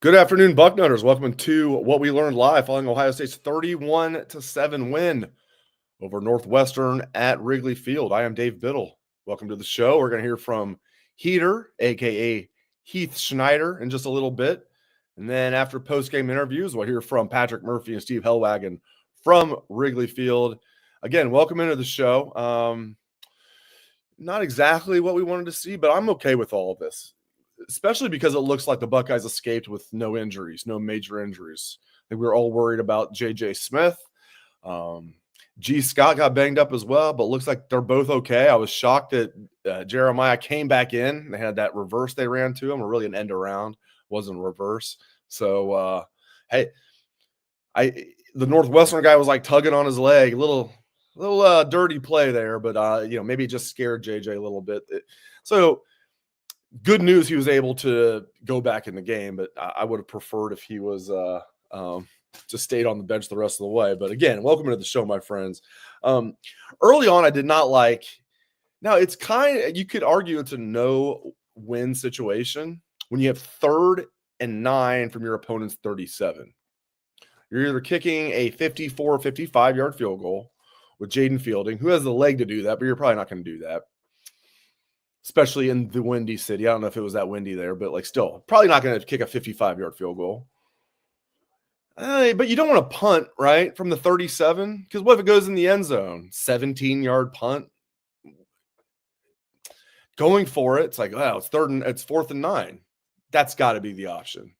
Good afternoon, Bucknutters. Welcome to What We Learned Live following Ohio State's 31-7 win over Northwestern at Wrigley Field. I am Dave Biddle. Welcome to the show. We're going to hear from Heater, a.k.a. Heath Schneider, in just a little bit. And then after post-game interviews, we'll hear from Patrick Murphy and Steve Helwagen from Wrigley Field. Again, welcome into the show. Not exactly what we wanted to see, but I'm okay with all of this, especially because it looks like the Buckeyes escaped with no injuries, no major injuries. I think we were all worried about J.J. Smith. G. Scott got banged up as well, but looks like they're both okay. I was shocked that Jeremiah came back in. They had that reverse they ran to him, or really an end around, wasn't a reverse. So, hey, the Northwestern guy was like tugging on his leg, a little dirty play there, but maybe it just scared JJ a little bit. So good news, he was able to go back in the game, but I would have preferred if he was just stayed on the bench the rest of the way. But again, welcome to the show, my friends. Early on, I did not like. Now it's you could argue it's a no-win situation when you have 3rd and 9 from your opponent's 37. You're either kicking a 54, 55-yard field goal with Jaden Fielding, who has the leg to do that, but you're probably not going to do that, especially in the windy city. I don't know if it was that windy there, but still, probably not going to kick a 55-yard field goal. But you don't want to punt, right, from the 37, because what if it goes in the end zone? 17-yard punt. Going for it, it's like, wow, it's 4th and 9. That's got to be the option.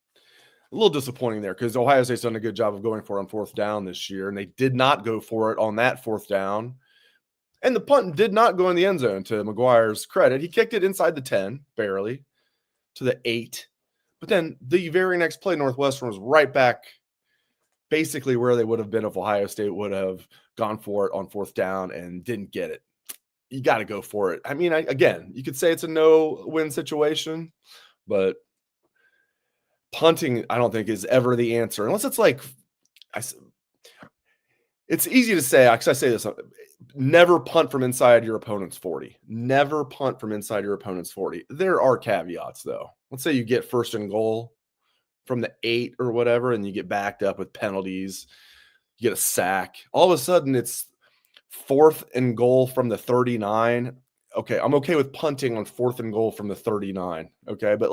A little disappointing there because Ohio State's done a good job of going for it on 4th down this year, and they did not go for it on that 4th down. And the punt did not go in the end zone, to McGuire's credit. He kicked it inside the 10, barely, to the 8. But then the very next play, Northwestern was right back basically where they would have been if Ohio State would have gone for it on 4th down and didn't get it. You got to go for it. I mean, again, you could say it's a no-win situation, but punting, I don't think, is ever the answer. Unless it's it's easy to say, because I say this, never punt from inside your opponent's 40. Never punt from inside your opponent's 40. There are caveats, though. Let's say you get 1st and goal from the 8 or whatever, and you get backed up with penalties. You get a sack. All of a sudden, it's 4th and goal from the 39. Okay, I'm okay with punting on 4th and goal from the 39. Okay, but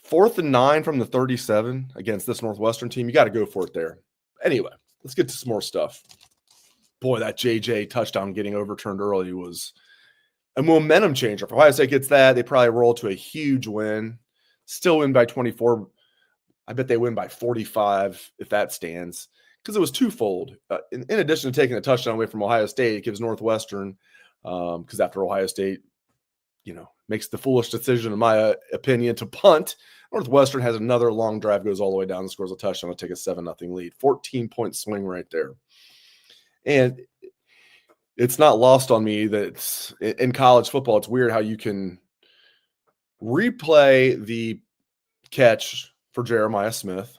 4th and 9 from the 37 against this Northwestern team, you got to go for it there. Anyway, let's get to some more stuff. Boy, that JJ touchdown getting overturned early was a momentum changer. If Ohio State gets that, they probably roll to a huge win. Still win by 24. I bet they win by 45 if that stands, because it was twofold. In addition to taking a touchdown away from Ohio State, it gives Northwestern, because after Ohio State, makes the foolish decision, in my opinion, to punt, Northwestern has another long drive, goes all the way down and scores a touchdown to take a 7-0 lead. 14-point swing right there. And it's not lost on me that in college football, it's weird how you can replay the catch for Jeremiah Smith.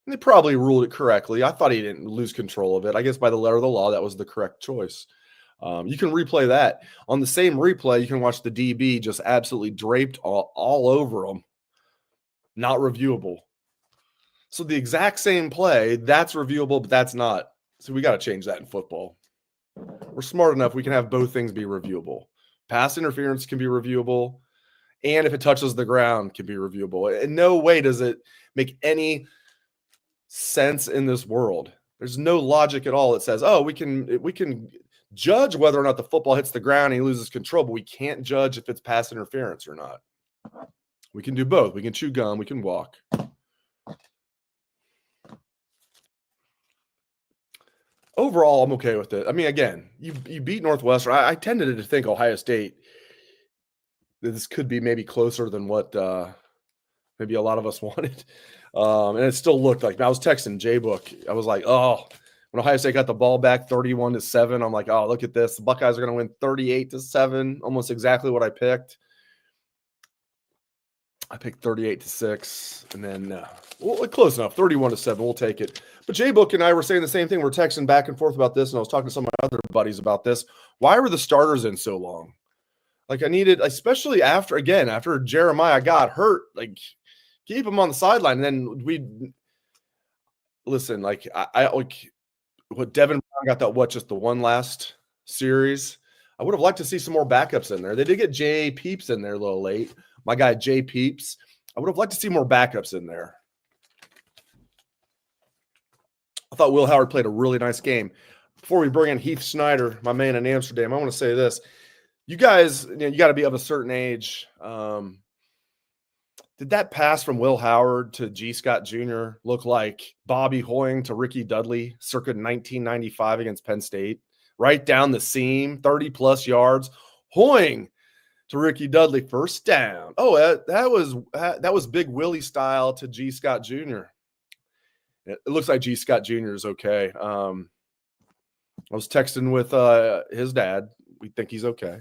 And they probably ruled it correctly. I thought he didn't lose control of it. I guess by the letter of the law, that was the correct choice. You can replay that. On the same replay, you can watch the DB just absolutely draped all over him. Not reviewable. So the exact same play, that's reviewable, but that's not. So we got to change that in football. We're smart enough. We can have both things be reviewable. Pass interference can be reviewable, and if it touches the ground, can be reviewable. In no way does it make any sense in this world. There's no logic at all that says, oh, we can judge whether or not the football hits the ground and he loses control, but we can't judge if it's pass interference or not. We can do both. We can chew gum. We can walk. Overall, I'm okay with it. I mean, again, you beat Northwestern. I tended to think Ohio State, this could be maybe closer than what maybe a lot of us wanted. And it still looked like, I was texting J-Book. I was like, oh, when Ohio State got the ball back 31-7, I'm like, oh, look at this. The Buckeyes are going to win 38-7, almost exactly what I picked. I picked 38-6, and then close enough, 31-7. We'll take it. But J-Book and I were saying the same thing. We're texting back and forth about this, and I was talking to some of my other buddies about this. Why were the starters in so long? I needed, especially after Jeremiah got hurt, keep him on the sideline. And then we listen, like I like what Devin Brown got just the one last series. I would have liked to see some more backups in there. They did get Jay Peeps in there a little late. My guy Jay Peeps. I would have liked to see more backups in there. I thought Will Howard played a really nice game. Before we bring in Heath Schneider, my man in Amsterdam, I want to say this. You guys, you got to be of a certain age. Did that pass from Will Howard to G. Scott Jr. look like Bobby Hoying to Ricky Dudley circa 1995 against Penn State? Right down the seam, 30-plus yards. Hoying to Ricky Dudley, first down. Oh, that was Big Willie style to G. Scott Jr. It looks like G. Scott Jr. is okay. I was texting with his dad. We think he's okay.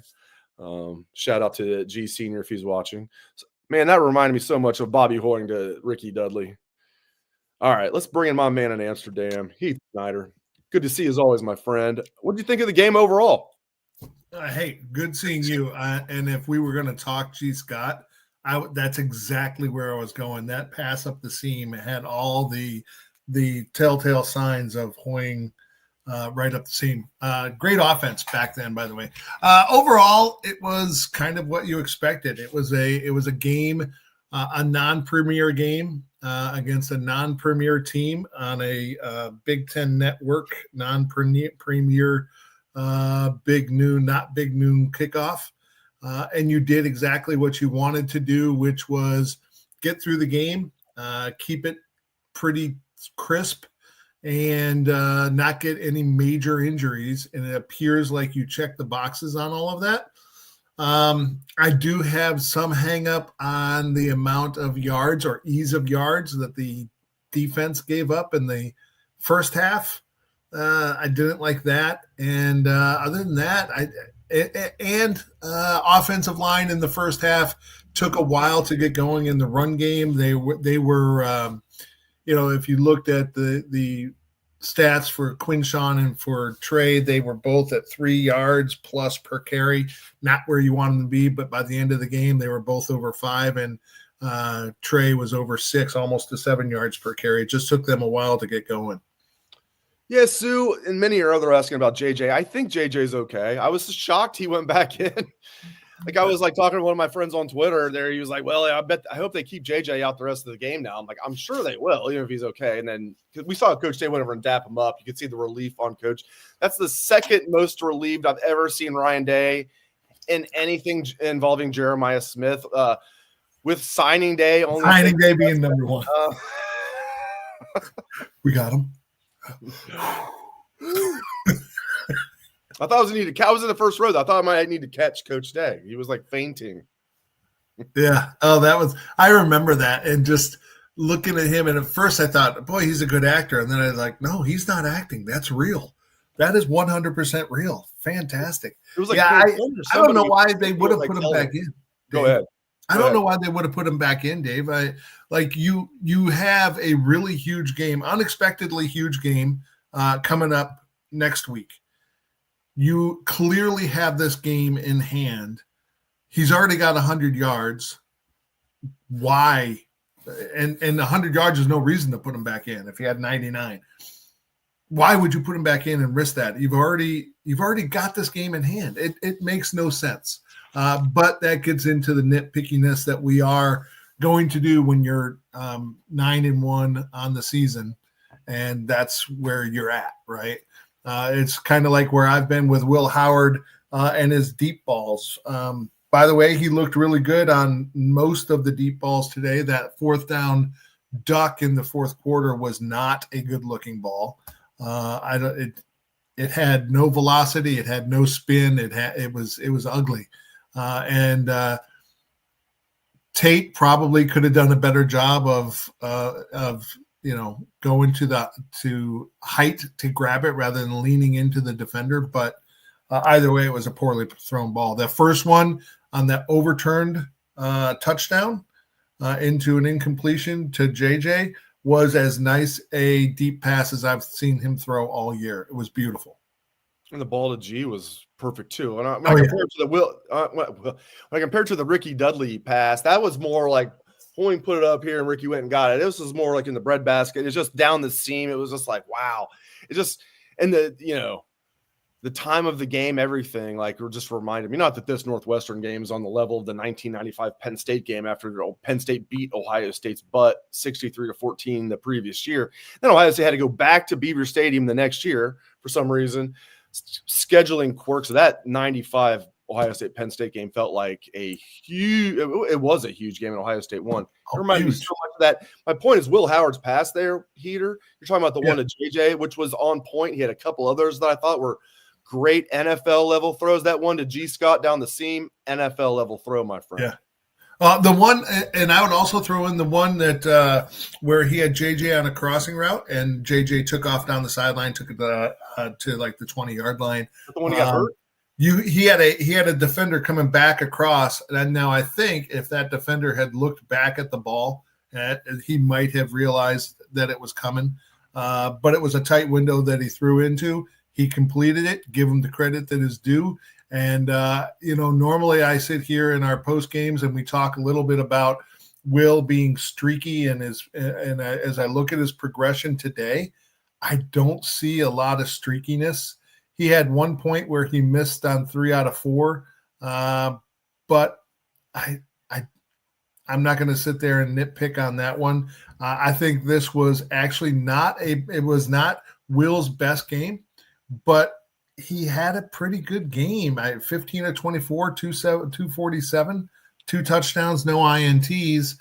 Shout out to G Senior if he's watching. So, man, that reminded me so much of Bobby Hoying to Ricky Dudley. All right, let's bring in my man in Amsterdam, Heath Schneider. Good to see you as always, my friend. What did you think of the game overall? Hey, good seeing you. And if we were going to talk G. Scott, that's exactly where I was going. That pass up the seam had all the telltale signs of Hoying right up the seam. Great offense back then, by the way. Overall, it was kind of what you expected. It was a game, a non-premier game against a non-premier team on a Big Ten network, non-premier big noon, not big noon kickoff. And you did exactly what you wanted to do, which was get through the game, keep it pretty crisp, and not get any major injuries. And it appears like you checked the boxes on all of that. I do have some hang up on the amount of yards or ease of yards that the defense gave up in the first half. I didn't like that. And other than that, offensive line in the first half took a while to get going in the run game. They were if you looked at the stats for Quinshawn and for Trey, they were both at 3 yards plus per carry, not where you want them to be, but by the end of the game, they were both over 5, and Trey was over 6, almost to 7 yards per carry. It just took them a while to get going. Yeah, Sue and many are asking about JJ. I think JJ's okay. I was shocked he went back in. Like I was like talking to one of my friends on Twitter there. He was like, well, I hope they keep JJ out the rest of the game now. I'm like, I'm sure they will, even if he's okay. And then we saw Coach Day went over and dap him up. You could see the relief on Coach. That's the second most relieved I've ever seen Ryan Day in anything involving Jeremiah Smith. With signing day. Signing day being number one. We got him. I thought I was in the first row. I thought I might need to catch Coach Day. He was like fainting. Yeah. Oh, I remember that. And just looking at him. And at first I thought, boy, he's a good actor. And then I was like, no, he's not acting. That's real. That is 100% real. Fantastic. It was like, I don't know why they would have put him back in. Go ahead. I don't know why they would have put him back in, Dave. You have a really huge game, unexpectedly huge game coming up next week. You clearly have this game in hand. He's already got 100 yards. Why? And 100 yards is no reason to put him back in if he had 99. Why would you put him back in and risk that? You've already got this game in hand. It makes no sense. But that gets into the nitpickiness that we are going to do when you're 9-1 on the season, and that's where you're at, right? It's kind of like where I've been with Will Howard and his deep balls. By the way, he looked really good on most of the deep balls today. That fourth down duck in the fourth quarter was not a good-looking ball. It had no velocity. It had no spin. It was ugly. And Tate probably could have done a better job of going to height to grab it rather than leaning into the defender. But either way, it was a poorly thrown ball. The first one on that overturned touchdown into an incompletion to JJ was as nice a deep pass as I've seen him throw all year. It was beautiful. And the ball to G was perfect too. And when I compared to the Ricky Dudley pass, that was more like Tony put it up here and Ricky went and got it. This was more like in the breadbasket. It's just down the seam. It was just like, wow. It just, and the time of the game, everything, like, just reminded me, not that this Northwestern game is on the level of the 1995 Penn State game after Penn State beat Ohio State's butt 63-14 the previous year. Then Ohio State had to go back to Beaver Stadium the next year for some reason. Scheduling quirks of that 95 Ohio State Penn State game felt like it was a huge game, and Ohio State won. It reminded me so much of that. My point is Will Howard's pass there, Heater. You're talking about the one to JJ, which was on point. He had a couple others that I thought were great NFL level throws. That one to G. Scott down the seam, NFL level throw, my friend. Yeah. The one, and I would also throw in the one that where he had JJ on a crossing route, and JJ took off down the sideline, took it to like the 20-yard line. The one he got hurt. He had a defender coming back across, and now I think if that defender had looked back at the ball, he might have realized that it was coming. But it was a tight window that he threw into. He completed it. Give him the credit that is due. And normally I sit here in our post games and we talk a little bit about Will being streaky, and as I look at his progression today, I don't see a lot of streakiness. He had one point where he missed on 3 out of 4, but I'm not going to sit there and nitpick on that one. I think this was actually it was not Will's best game, but he had a pretty good game. 15 of 24, 247, 2 touchdowns, no INTs.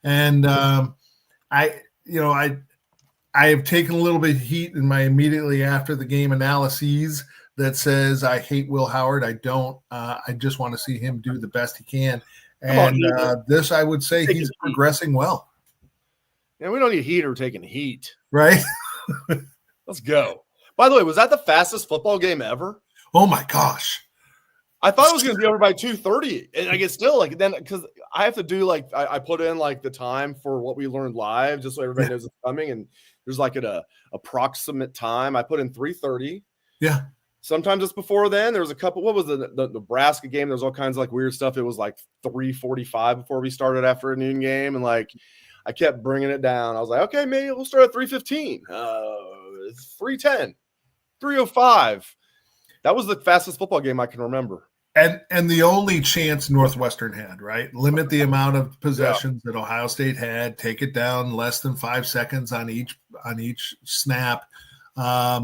And I have taken a little bit of heat in my immediately after the game analyses that says I hate Will Howard. I don't. I just want to see him do the best he can. And this, I would say, he's progressing well. Yeah, we don't need Heater taking heat. Right? Let's go. By the way, was that the fastest football game ever? Oh, my gosh. I thought it was going to be over by 2:30. And I get still, like, then because I have to do, like, I put in, like, the time for what we learned live just so everybody knows it's coming. And there's, like, an approximate time. I put in 3:30. Yeah. Sometimes it's before then. There was a couple. What was the Nebraska game? There's all kinds of, like, weird stuff. It was, like, 3:45 before we started after a noon game. And, like, I kept bringing it down. I was like, okay, maybe we'll start at 3:15. 3:10. 3:05. That was the fastest football game I can remember. And the only chance Northwestern had, right? Limit the amount of possessions that Ohio State had. Take it down less than 5 seconds on each snap. I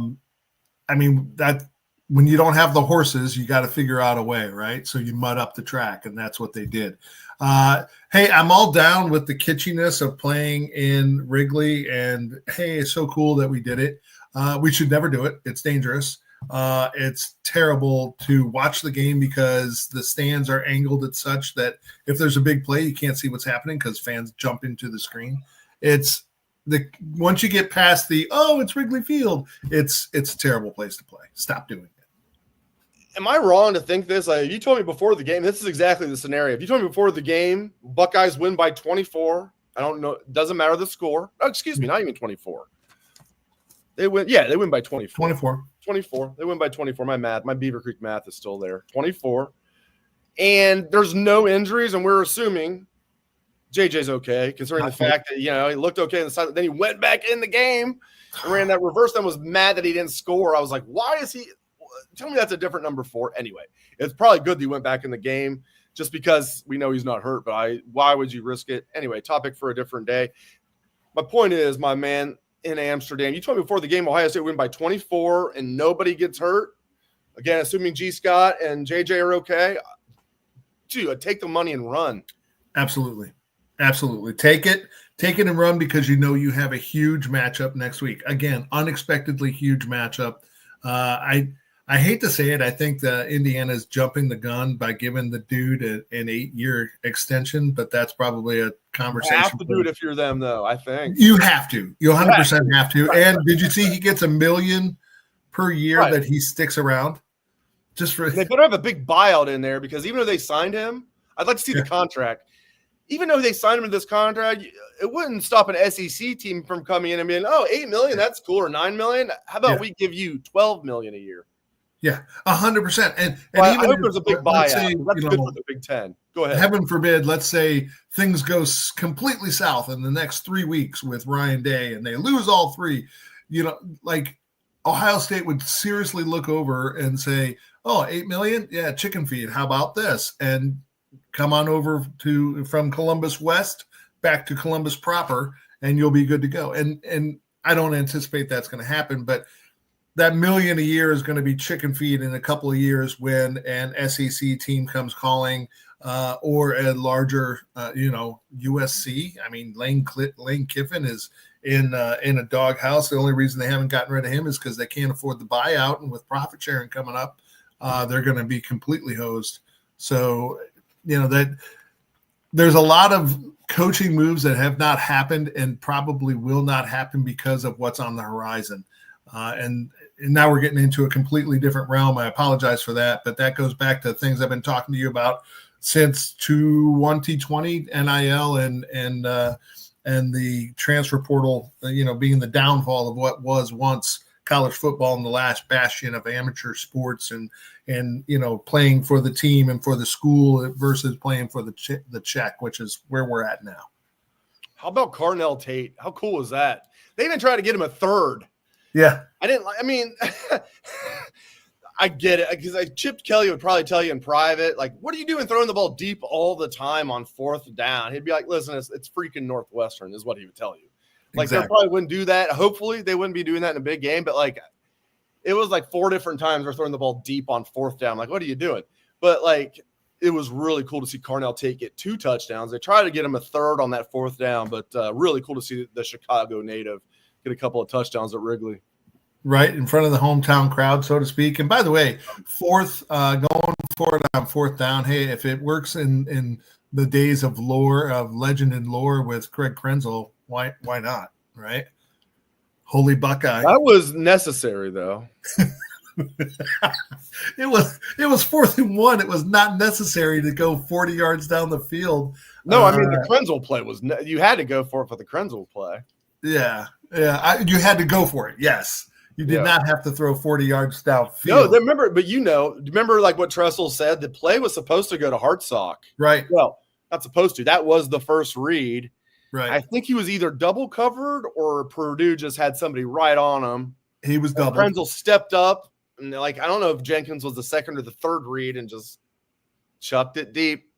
mean, that when you don't have the horses, you got to figure out a way, right? So you mud up the track, and that's what they did. Hey, I'm all down with the kitschiness of playing in Wrigley, and hey, it's so cool that we did it. We should never do it. It's dangerous. It's terrible to watch the game because the stands are angled at such that if there's a big play, you can't see what's happening because fans jump into the screen. Once you get past it's Wrigley Field, it's a terrible place to play. Stop doing it. Am I wrong to think this? Like, if you told me before the game, this is exactly the scenario. If you told me before the game, Buckeyes win by 24. I don't know. It doesn't matter the score. Oh, excuse me, not even 24. They win. Yeah, they win by 24. 24. They win by 24. My Beaver Creek math is still there. 24. And there's no injuries, and we're assuming JJ's okay, considering the fact that, he looked okay in the side. Then he went back in the game and ran that reverse, then was mad that he didn't score. I was like, why is he – tell me that's a different number 4. Anyway, it's probably good that he went back in the game just because we know he's not hurt, but why would you risk it? Anyway, topic for a different day. My point is, my man – in Amsterdam, you told me before the game Ohio State win by 24 and nobody gets hurt. Again, assuming G. Scott and JJ are okay. Dude, take the money and run. Absolutely. Take it and run because you have a huge matchup next week. Again, unexpectedly huge matchup. I hate to say it. I think that Indiana's jumping the gun by giving the dude an 8-year extension, but that's probably a conversation. You have to do it if you're them, though, I think. You have to. You 100% have to. And did you see he gets $1 million per year that he sticks around? They better have a big buyout in there because even though they signed him, I'd like to see the contract. Even though they signed him to this contract, it wouldn't stop an SEC team from coming in and being, $8 million, that's cool, or $9 million. How about we give you $12 million a year? Yeah, 100%. And Well, even I hope if, there's a big let's buyout. say, That's good for the Big Ten. Go ahead. heaven forbid, let's say things go completely south in the next 3 weeks with Ryan Day and they lose all three, like Ohio State would seriously look over and say, oh, 8 million? Yeah, chicken feed. How about this? And come on over from Columbus West back to Columbus proper, and you'll be good to go. And I don't anticipate that's going to happen, but that million a year is going to be chicken feed in a couple of years when an SEC team comes calling, or a larger, USC. I mean, Lane Kiffin is in a doghouse. The only reason they haven't gotten rid of him is because they can't afford the buyout, and with profit sharing coming up, they're going to be completely hosed. So, that there's a lot of coaching moves that have not happened and probably will not happen because of what's on the horizon. And now we're getting into a completely different realm. I apologize for that, but that goes back to things I've been talking to you about since 2020 NIL and the transfer portal, being the downfall of what was once college football and the last bastion of amateur sports and playing for the team and for the school versus playing for the check, which is where we're at now. How about Carnell Tate? How cool is that? They even tried to get him a third. Yeah. I get it, because Chip Kelly would probably tell you in private, like, what are you doing throwing the ball deep all the time on fourth down? He'd be like, listen, it's freaking Northwestern is what he would tell you. Like, They probably wouldn't do that. Hopefully they wouldn't be doing that in a big game, but like it was like 4 different times they're throwing the ball deep on fourth down. Like, what are you doing? But like, it was really cool to see Carnell Tate get 2 touchdowns. They tried to get him a third on that fourth down, but really cool to see the Chicago native get a couple of touchdowns at Wrigley. Right in front of the hometown crowd, so to speak. And by the way, going for it on fourth down. Hey, if it works in the days of legend and lore with Craig Krenzel, why not? Right? Holy Buckeye. That was necessary, though. It was 4th and 1. It was not necessary to go 40 yards down the field. No, I mean, the Krenzel play you had to go for the Krenzel play. Yeah. You had to go for it. Yes. You did not have to throw 40 yards downfield. No, remember like what Tressel said? The play was supposed to go to Hartsock. Right. Well, not supposed to. That was the first read. Right. I think he was either double covered or Purdue just had somebody right on him. He was double. Krenzel stepped up, and I don't know if Jenkins was the second or the third read and just chucked it deep.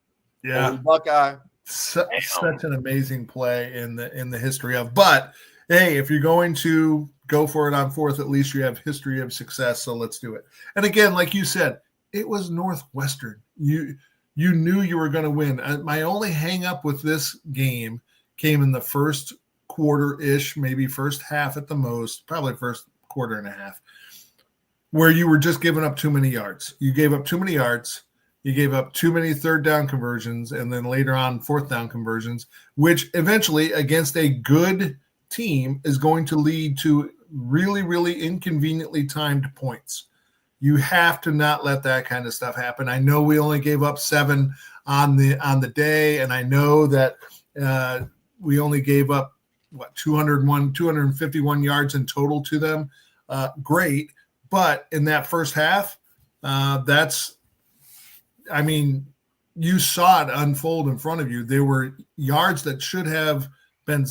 Yeah. Holy Buckeye. Such an amazing play in the history of. But hey, if you're going to go for it on fourth, at least you have history of success. So let's do it. And again, like you said, it was Northwestern. You knew you were going to win. My only hang up with this game came in the first quarter-ish, maybe first half at the most, probably first quarter and a half, where you were just giving up too many yards. You gave up too many yards. You gave up too many third down conversions, and then later on fourth down conversions, which eventually against a good team is going to lead to really, really inconveniently timed points. You have to not let that kind of stuff happen. I know we only gave up 7 on the day, and I know that we only gave up 251 yards in total to them. Great, but in that first half, you saw it unfold in front of you. There were yards that should have been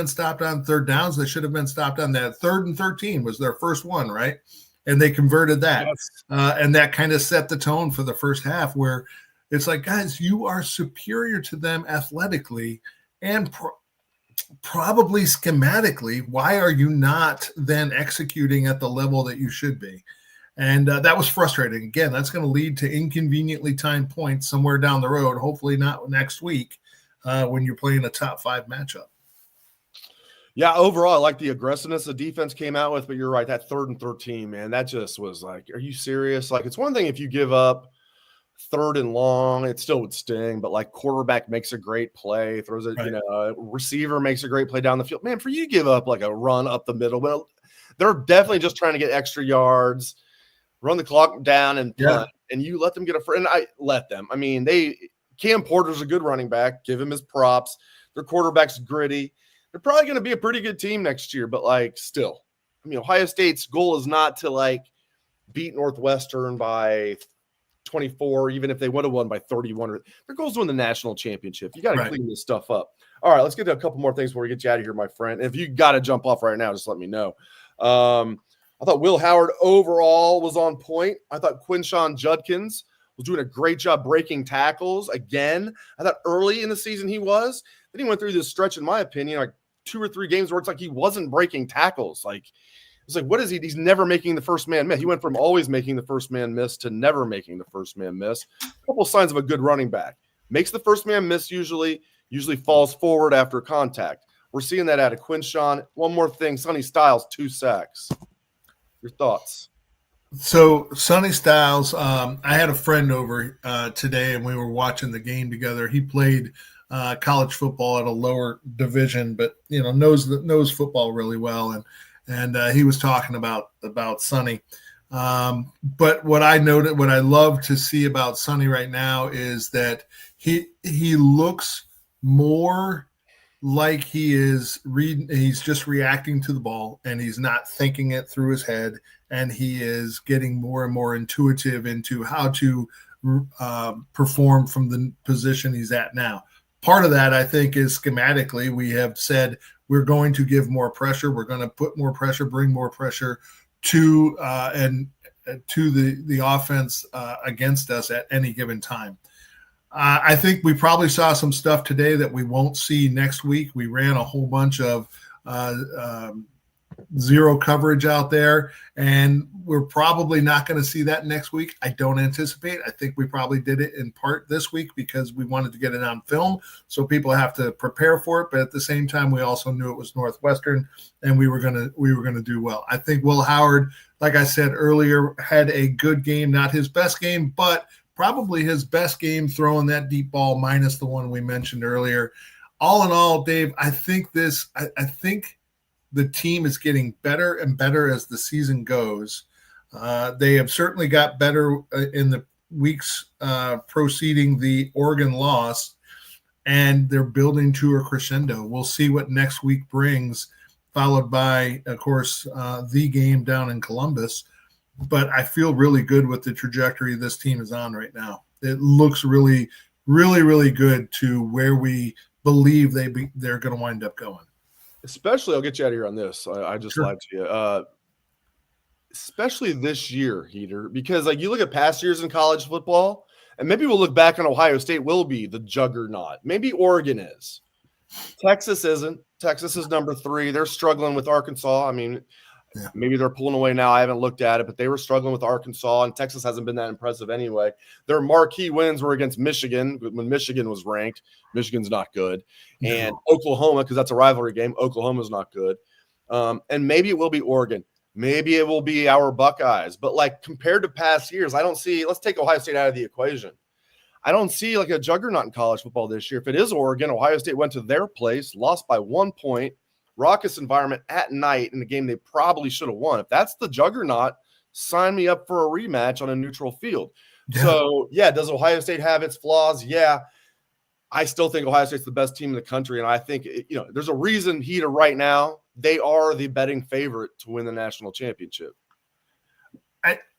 stopped on third downs. They should have been stopped on that 3rd and 13 was their first one, right? And they converted that. Yes. And that kind of set the tone for the first half, where it's like, guys, you are superior to them athletically and probably schematically. Why are you not then executing at the level that you should be? And that was frustrating. Again, that's going to lead to inconveniently timed points somewhere down the road, hopefully not next week when you're playing a top 5 matchup. Yeah, overall, I like the aggressiveness the defense came out with, but you're right, that 3rd and 13, man, that just was like, are you serious? Like, it's one thing if you give up 3rd and long, it still would sting, but like quarterback makes a great play, throws it, right. Receiver makes a great play down the field. Man, for you to give up like a run up the middle, well, they're definitely just trying to get extra yards, run the clock down and punt, and you let them get and I let them. I mean, Cam Porter's a good running back. Give him his props. Their quarterback's gritty. They're probably going to be a pretty good team next year, but like still, I mean, Ohio State's goal is not to like beat Northwestern by 24, even if they would have won by 31. Their goal is to win the national championship. You got to clean this stuff up. All right, let's get to a couple more things before we get you out of here, my friend. If you got to jump off right now, just let me know. I thought Will Howard overall was on point. I thought Quinshawn Judkins was doing a great job breaking tackles again. I thought early in the season he was. Then he went through this stretch, in my opinion, like 2 or 3 games where it's like he wasn't breaking tackles. Like, it's like, what is he? He's never making the first man miss. He went from always making the first man miss to never making the first man miss. A couple of signs of a good running back. Makes the first man miss usually falls forward after contact. We're seeing that out of Quinshawn. One more thing, Sonny Styles, 2 sacks. Your thoughts? So Sonny Styles, I had a friend over today, and we were watching the game together. He played college football at a lower division, but knows football really well, and he was talking about Sonny. But what I noted, what I love to see about Sonny right now is that he looks more like he's just reacting to the ball, and he's not thinking it through his head, and he is getting more and more intuitive into how to perform from the position he's at now. Part of that, I think, is schematically. We have said we're going to give more pressure. We're going to put more pressure, bring more pressure to the offense against us at any given time. I think we probably saw some stuff today that we won't see next week. We ran a whole bunch of zero coverage out there, and we're probably not going to see that next week. I don't anticipate. I think we probably did it in part this week because we wanted to get it on film, so people have to prepare for it. But at the same time, we also knew it was Northwestern, and we were gonna do well. I think Will Howard, like I said earlier, had a good game, not his best game, but probably his best game throwing that deep ball minus the one we mentioned earlier. All in all, Dave, I think the team is getting better and better as the season goes. They have certainly got better in the weeks preceding the Oregon loss, and they're building to a crescendo. We'll see what next week brings, followed by, of course, the game down in Columbus. But I feel really good with the trajectory this team is on right now. It looks really, really, really good to where we believe they're going to wind up going. Especially, I'll get you out of here on this. I just lied to you. Especially this year, Heater, because like you look at past years in college football, and maybe we'll look back on Ohio State will be the juggernaut. Maybe Oregon is. Texas isn't. Texas is number 3. They're struggling with Arkansas. I mean, maybe they're pulling away now. I haven't looked at it, but they were struggling with Arkansas, and Texas hasn't been that impressive anyway. Their marquee wins were against Michigan when Michigan was ranked. Michigan's not good. And Oklahoma, because that's a rivalry game, Oklahoma's not good. And maybe it will be Oregon. Maybe it will be our Buckeyes. But, like, compared to past years, I don't see – let's take Ohio State out of the equation. I don't see, like, a juggernaut in college football this year. If it is Oregon, Ohio State went to their place, lost by 1 point, raucous environment at night in the game they probably should have won. If that's the juggernaut, sign me up for a rematch on a neutral field. Yeah. So, does Ohio State have its flaws? Yeah. I still think Ohio State's the best team in the country, and I think there's a reason Heater right now, they are the betting favorite to win the national championship.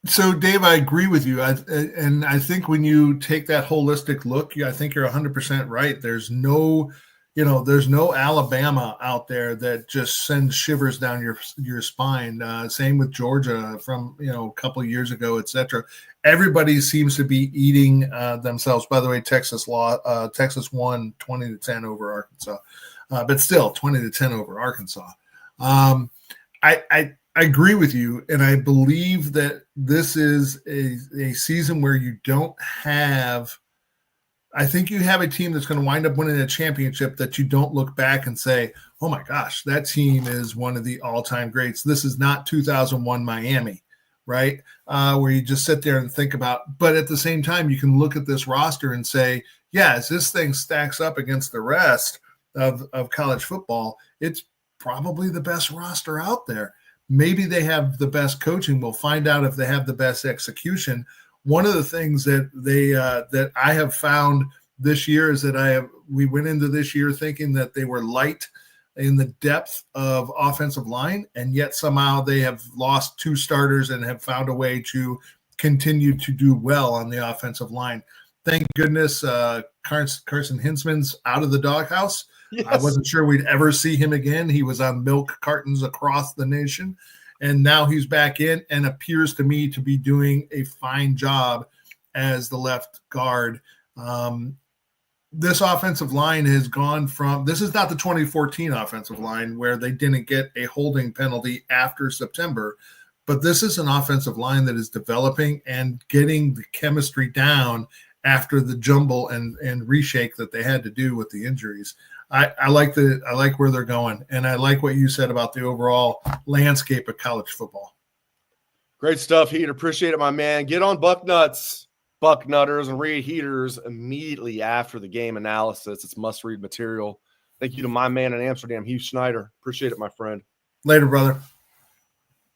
So, Dave, I agree with you. And I think when you take that holistic look, I think you're 100% right. There's no Alabama out there that just sends shivers down your spine. Same with Georgia from, a couple of years ago, et cetera. Everybody seems to be eating themselves. By the way, Texas won 20-10 over Arkansas, but still 20-10 over Arkansas. I agree with you, and I believe that this is a season where you don't have – I think you have a team that's going to wind up winning a championship that you don't look back and say, oh, my gosh, that team is one of the all-time greats. This is not 2001 Miami, right, where you just sit there and think about – but at the same time, you can look at this roster and say, yeah, as this thing stacks up against the rest of college football, it's probably the best roster out there. Maybe they have the best coaching. We'll find out if they have the best execution. One of the things that that I have found this year is that we went into this year thinking that they were light in the depth of offensive line, and yet somehow they have lost 2 starters and have found a way to continue to do well on the offensive line. Thank goodness Carson Hinsman's out of the doghouse. Yes. I wasn't sure we'd ever see him again. He was on milk cartons across the nation, and now he's back in and appears to me to be doing a fine job as the left guard. This offensive line has gone from – this is not the 2014 offensive line where they didn't get a holding penalty after September, but this is an offensive line that is developing and getting the chemistry down after the jumble and reshake that they had to do with the injuries. I like where they're going, and I like what you said about the overall landscape of college football. Great stuff, Heat. Appreciate it, my man. Get on Bucknutters, and read Heaters immediately after the game analysis. It's must-read material. Thank you to my man in Amsterdam, Heath Schneider. Appreciate it, my friend. Later, brother.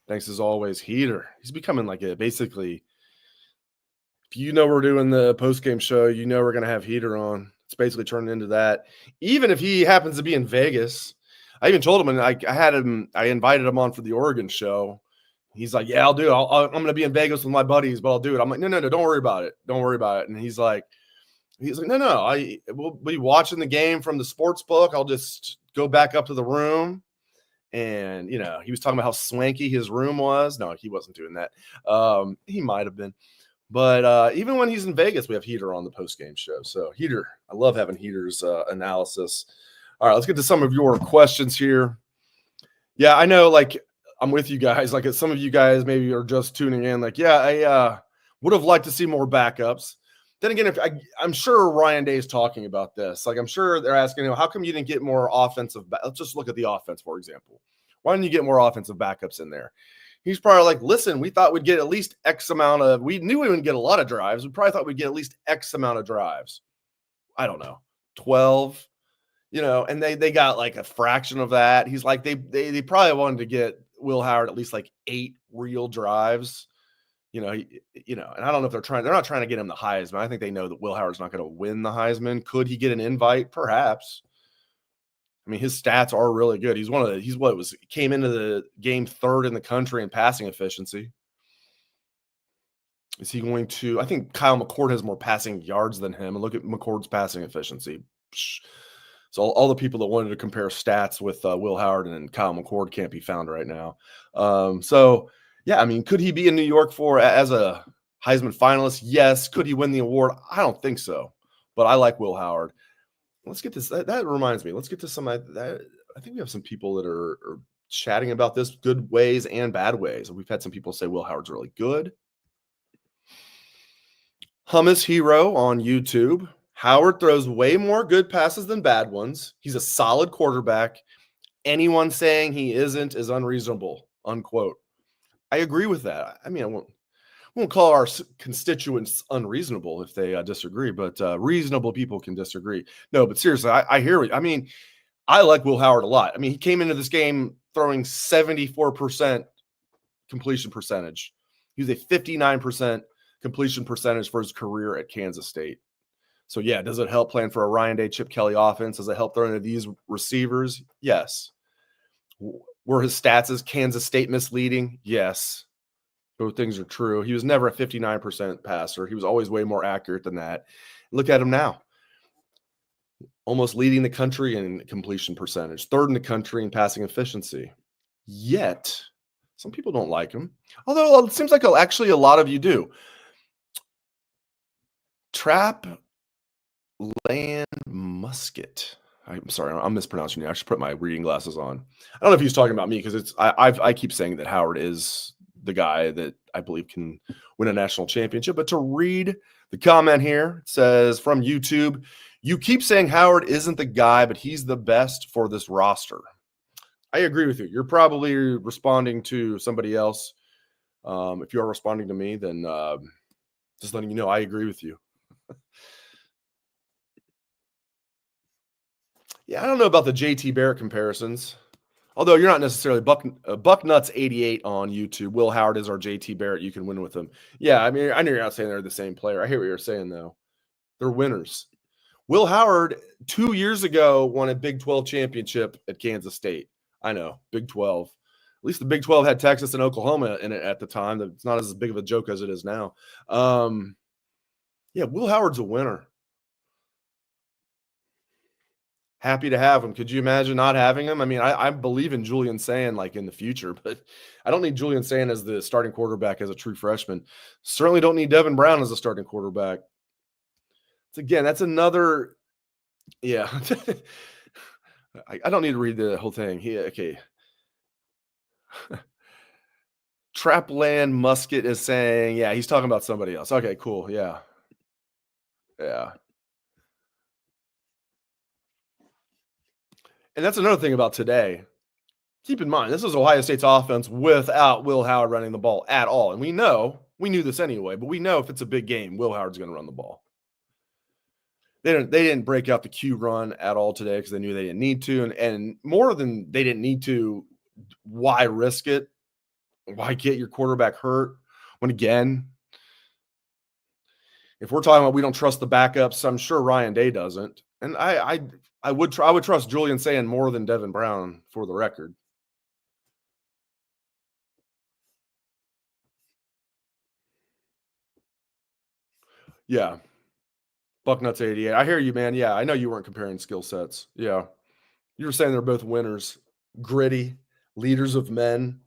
Thanks as always, Heater. He's becoming like a basically. If you know we're doing the post-game show, you know we're going to have Heater on. It's basically turned into that. Even if he happens to be in Vegas, I even told him, and I invited him on for the Oregon show. He's like, yeah, I'll do it. I'm going to be in Vegas with my buddies, but I'll do it. I'm like, no, don't worry about it. Don't worry about it. And he's like, no, we'll be watching the game from the sports book. I'll just go back up to the room. And, he was talking about how swanky his room was. No, he wasn't doing that. He might have been. But even when he's in Vegas, we have Heater on the post-game show. So, Heater, I love having Heater's analysis. All right, let's get to some of your questions here. Yeah, I know, I'm with you guys. Some of you guys maybe are just tuning in. I would have liked to see more backups. Then again, I'm sure Ryan Day is talking about this. I'm sure they're asking, how come you didn't get more offensive? Let's just look at the offense, for example. Why didn't you get more offensive backups in there? He's probably like, listen, we thought we'd get at least X amount of – we knew we wouldn't get a lot of drives. We probably thought we'd get at least X amount of drives. I don't know, 12, and they got a fraction of that. He's like, they probably wanted to get Will Howard at least 8 real drives. And I don't know if they're not trying to get him the Heisman. I think they know that Will Howard's not going to win the Heisman. Could he get an invite? Perhaps. I mean, his stats are really good. Came into the game 3rd in the country in passing efficiency. Is he going to? I think Kyle McCord has more passing yards than him. And look at McCord's passing efficiency. So all the people that wanted to compare stats with Will Howard and Kyle McCord can't be found right now. Yeah, I mean, could he be in New York as a Heisman finalist? Yes. Could he win the award? I don't think so. But I like Will Howard. Let's get this. That reminds me. Let's get to some. I think we have some people that are chatting about this, good ways and bad ways. We've had some people say Will Howard's really good. Hummus Hero on YouTube. Howard throws way more good passes than bad ones. He's a solid quarterback. Anyone saying he isn't is unreasonable. Unquote. I agree with that. I mean, I won't call our constituents unreasonable if they disagree, but reasonable people can disagree. No, but seriously, I hear it. I mean, I like Will Howard a lot. I mean, he came into this game throwing 74% completion percentage. He was a 59% completion percentage for his career at Kansas State. So, yeah, does it help playing for a Ryan Day, Chip Kelly offense? Does it help throwing to these receivers? Yes. Were his stats as Kansas State misleading? Yes. Both things are true. He was never a 59% passer. He was always way more accurate than that. Look at him now. Almost leading the country in completion percentage, 3rd in the country in passing efficiency. Yet, some people don't like him. Although it seems like actually a lot of you do. Trap Land Musket. I'm sorry, I'm mispronouncing it. I should put my reading glasses on. I don't know if he's talking about me because I keep saying that Howard is the guy that I believe can win a national championship. But to read the comment here, it says from YouTube, you keep saying Howard isn't the guy, but he's the best for this roster. I agree with you. You're probably responding to somebody else. If you're responding to me, then just letting you know I agree with you. Yeah, I don't know about the JT Barrett comparisons. Although you're not necessarily Bucknuts 88 on YouTube. Will Howard is our JT Barrett. You can win with him. Yeah, I mean, I know you're not saying they're the same player. I hear what you're saying, though. They're winners. Will Howard 2 years ago won a Big 12 championship at Kansas State. I know, Big 12. At least the Big 12 had Texas and Oklahoma in it at the time. It's not as big of a joke as it is now. Yeah, Will Howard's a winner. Happy to have him. Could you imagine not having him? I mean, I believe in Julian Sand like in the future, but I don't need Julian Sand as the starting quarterback as a true freshman. Certainly don't need Devin Brown as a starting quarterback. Again, that's another, yeah. I don't need to read the whole thing. Okay. Trapland Musket is saying, yeah, he's talking about somebody else. Okay, cool. Yeah. Yeah. And that's another thing about today. Keep in mind, this is Ohio State's offense without Will Howard running the ball at all. And we knew this anyway, but we know if it's a big game, Will Howard's going to run the ball. They didn't break out the Q run at all today because they knew they didn't need to. And more than they didn't need to, why risk it? Why get your quarterback hurt? When again, if we're talking about we don't trust the backups, I'm sure Ryan Day doesn't. And I would trust Julian Sand more than Devin Brown for the record. Yeah. Bucknuts 88. I hear you, man. Yeah, I know you weren't comparing skill sets. Yeah. You were saying they're both winners, gritty, leaders of men.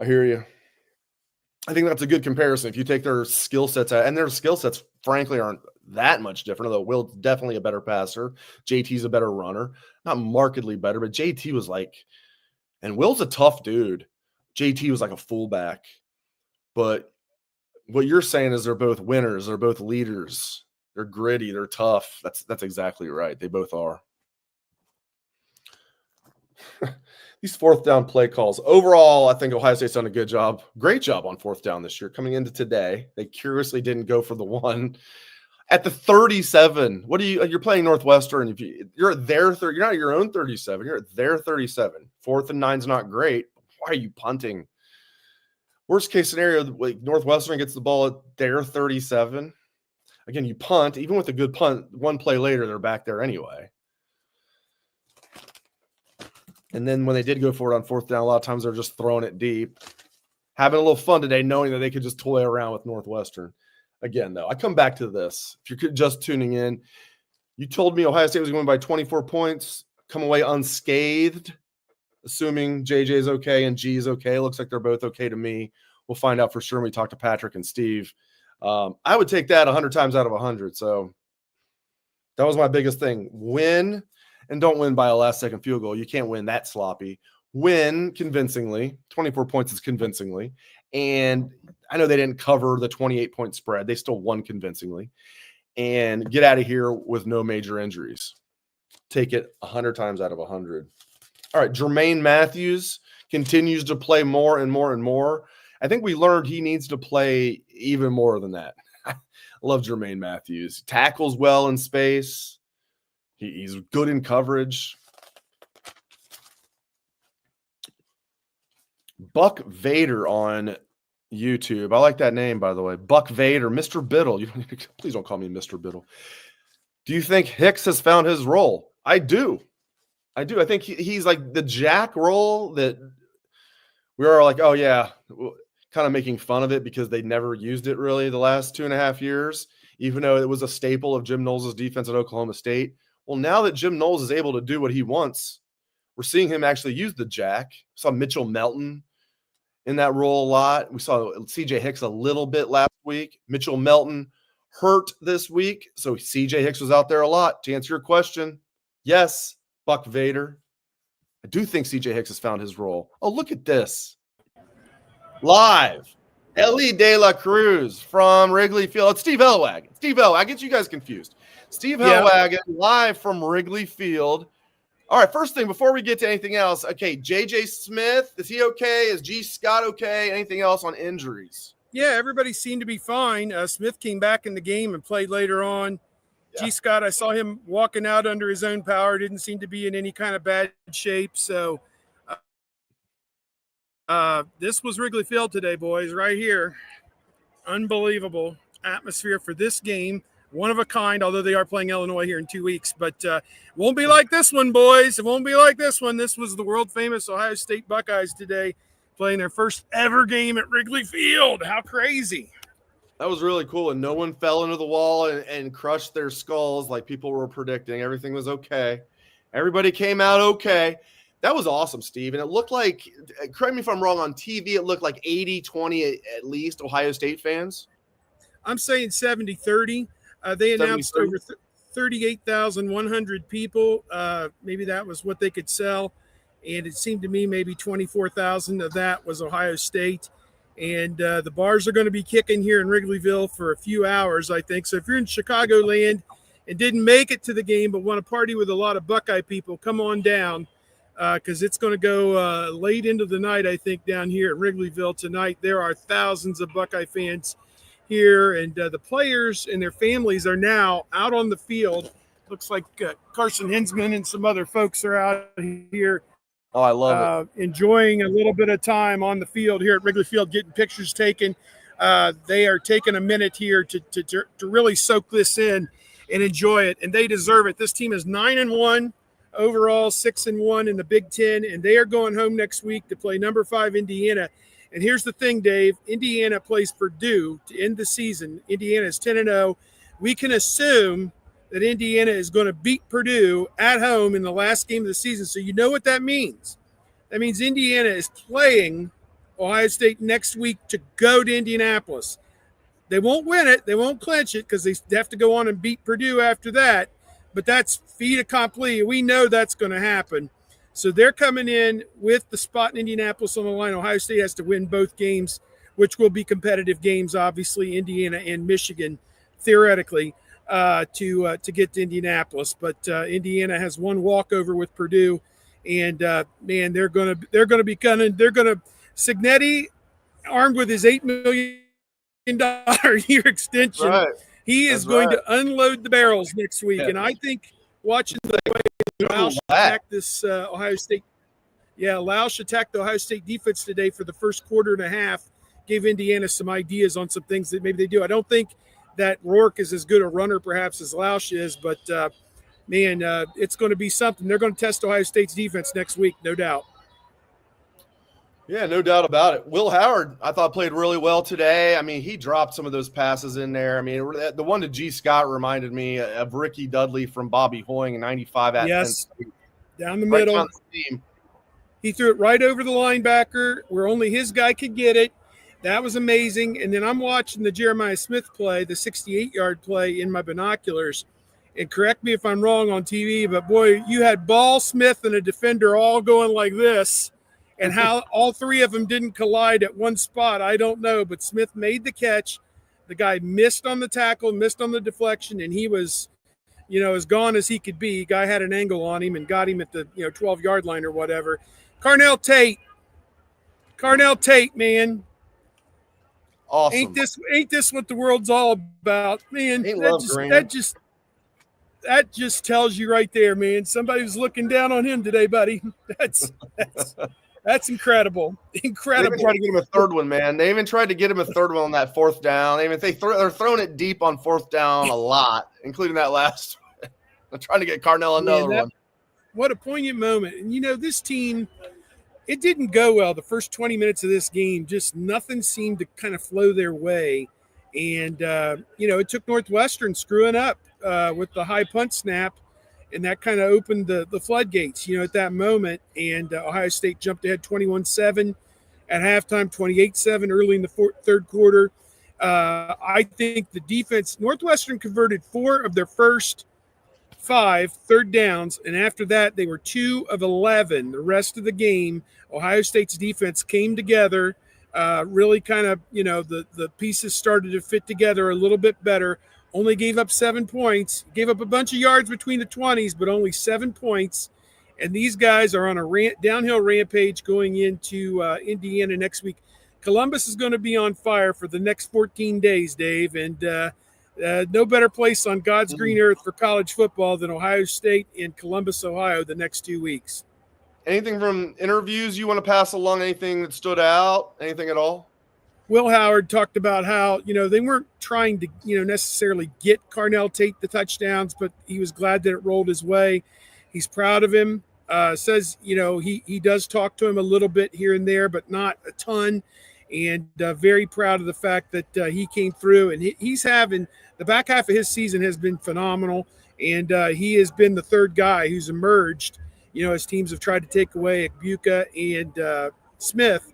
I hear you. I think that's a good comparison. If you take their skill sets out, and their skill sets, frankly, aren't that much different, although Will's definitely a better passer. JT's a better runner. Not markedly better, but JT was like, and Will's a tough dude. JT was like a fullback. But what you're saying is they're both winners. They're both leaders. They're gritty. They're tough. That's exactly right. They both are. These fourth down play calls. Overall, I think Ohio State's done a good job. Great job on fourth down this year. Coming into today, they curiously didn't go for the one at the 37. You're playing Northwestern. If you're at their 30, you're not at your own 37. You're at their 37. 4th and 9's not great. Why are you punting? Worst case scenario, like Northwestern gets the ball at their 37. Again, you punt. Even with a good punt, one play later, they're back there anyway. And then when they did go for it on fourth down, a lot of times they're just throwing it deep. Having a little fun today, knowing that they could just toy around with Northwestern. Again, though, I come back to this. If you're just tuning in, you told me Ohio State was going by 24 points, come away unscathed, assuming JJ's okay and G's okay. Looks like they're both okay to me. We'll find out for sure when we talk to Patrick and Steve. I would take that 100 times out of 100. So that was my biggest thing. Win. And don't win by a last-second field goal. You can't win that sloppy. Win convincingly. 24 points is convincingly. And I know they didn't cover the 28-point spread. They still won convincingly. And get out of here with no major injuries. Take it 100 times out of 100. All right, Jermaine Matthews continues to play more and more and more. I think we learned he needs to play even more than that. I love Jermaine Matthews. Tackles well in space. He's good in coverage. Buck Vader on YouTube. I like that name, by the way. Buck Vader, Mr. Biddle. Please don't call me Mr. Biddle. Do you think Hicks has found his role? I do. I think he's like the Jack role that we are like, oh, yeah, kind of making fun of it because they never used it really the last 2.5 years, even though it was a staple of Jim Knowles' defense at Oklahoma State. Well, now that Jim Knowles is able to do what he wants, we're seeing him actually use the Jack. We saw Mitchell Melton in that role a lot. We saw C.J. Hicks a little bit last week. Mitchell Melton hurt this week, so C.J. Hicks was out there a lot. To answer your question, yes, Buck Vader. I do think C.J. Hicks has found his role. Oh, look at this. Live. Ellie De La Cruz from Wrigley Field. It's Steve Helwagen. Steve Helwagen. I get you guys confused. Steve Helwagen live from Wrigley Field. All right, first thing, before we get to anything else, okay, J.J. Smith, is he okay? Is G. Scott okay? Anything else on injuries? Yeah, everybody seemed to be fine. Smith came back in the game and played later on. Yeah. G. Scott, I saw him walking out under his own power, didn't seem to be in any kind of bad shape. So this was Wrigley Field today, boys, right here. Unbelievable atmosphere for this game. one of a kind, although they are playing Illinois here in 2 weeks. But it won't be like this one, boys. It won't be like this one. This was the world-famous Ohio State Buckeyes today playing their first ever game at Wrigley Field. How crazy. That was really cool, and no one fell into the wall and crushed their skulls like people were predicting. Everything was okay. Everybody came out okay. That was awesome, Steve. And it looked like, correct me if I'm wrong, on TV, it looked like 80-20 at least Ohio State fans. I'm saying 70-30. They announced 70-30. over 38,100 people. Maybe that was what they could sell. And it seemed to me maybe 24,000 of that was Ohio State. And the bars are going to be kicking here in Wrigleyville for a few hours, I think. So if you're in Chicagoland and didn't make it to the game but want to party with a lot of Buckeye people, come on down because it's going to go late into the night, I think, down here at Wrigleyville tonight. There are thousands of Buckeye fans here, and the players and their families are now out on the field. Looks like Carson Hinsman and some other folks are out here. Oh, I love it. Enjoying a little bit of time on the field here at Wrigley Field, getting pictures taken. They are taking a minute here to really soak this in and enjoy it, and they deserve it. This team is 9-1 overall, 6-1 in the Big Ten, and they are going home next week to play number 5 Indiana. And here's the thing, Dave. Indiana plays Purdue to end the season. Indiana is 10-0. We can assume that Indiana is going to beat Purdue at home in the last game of the season. So you know what that means. That means Indiana is playing Ohio State next week to go to Indianapolis. They won't win it. They won't clinch it because they have to go on and beat Purdue after that. But that's fait accompli. We know that's going to happen. So they're coming in with the spot in Indianapolis on the line. Ohio State has to win both games, which will be competitive games, obviously, Indiana and Michigan, theoretically, to get to Indianapolis. But Indiana has one walkover with Purdue, and man, they're gonna be gunning. They're gonna Cignetti, armed with his $8 million year extension. Right. He is going to unload the barrels next week, and I think watching the way Lausch attack this Ohio State, Lausch attacked the Ohio State defense today for the first quarter and a half, gave Indiana some ideas on some things that maybe they do. I don't think that Rourke is as good a runner perhaps as Lausch is, but man, it's going to be something. They're going to test Ohio State's defense next week, no doubt. Yeah, no doubt about it. Will Howard, I thought, played really well today. I mean, he dropped some of those passes in there. I mean, the one to G. Scott reminded me of Ricky Dudley from Bobby Hoying in 95 at Penn State. Down the middle. Down the seam. He threw it right over the linebacker where only his guy could get it. That was amazing. And then I'm watching the Jeremiah Smith play, the 68-yard play in my binoculars. And correct me if I'm wrong on TV, but boy, you had Ball, Smith, and a defender all going like this. And how all three of them didn't collide at one spot, I don't know. But Smith made the catch. The guy missed on the tackle, missed on the deflection, and he was, as gone as he could be. Guy had an angle on him and got him at the 12-yard line or whatever. Carnell Tate, man. Awesome. Ain't this what the world's all about, man? That just tells you right there, man. Somebody was looking down on him today, buddy. That's incredible. Incredible. They even tried to get him a third one, man. They even tried to get him a third one on that fourth down. They're throwing it deep on fourth down a lot, including that last one. They're trying to get Carnell another one. What a poignant moment. And, this team, it didn't go well the first 20 minutes of this game. Just nothing seemed to kind of flow their way. And, it took Northwestern screwing up with the high punt snap. And that kind of opened the floodgates, at that moment. And Ohio State jumped ahead 21-7 at halftime, 28-7 early in the third quarter. I think the defense, Northwestern converted 4 of their first 5 third downs. And after that, they were 2 of 11. The rest of the game, Ohio State's defense came together, really kind of, the pieces started to fit together a little bit better. Only gave up 7 points, gave up a bunch of yards between the 20s, but only 7 points. And these guys are on a downhill rampage going into Indiana next week. Columbus is going to be on fire for the next 14 days, Dave. And no better place on God's green earth for college football than Ohio State and Columbus, Ohio, the next 2 weeks. Anything from interviews you want to pass along? Anything that stood out? Anything at all? Will Howard talked about how, they weren't trying to, necessarily get Carnell Tate the touchdowns, but he was glad that it rolled his way. He's proud of him. Says, he does talk to him a little bit here and there, but not a ton. And very proud of the fact that he came through, and he's having the back half of his season has been phenomenal. And he has been the third guy who's emerged, as teams have tried to take away Agbuka and Smith.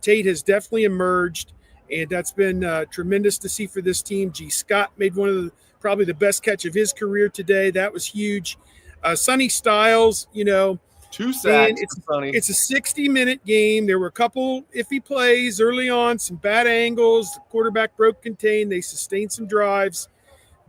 Tate has definitely emerged, and that's been tremendous to see for this team. G. Scott made one of probably the best catch of his career today. That was huge. Sonny Styles, 2 sacks. It's a 60-minute game. There were a couple iffy plays early on, some bad angles. The quarterback broke contain. They sustained some drives.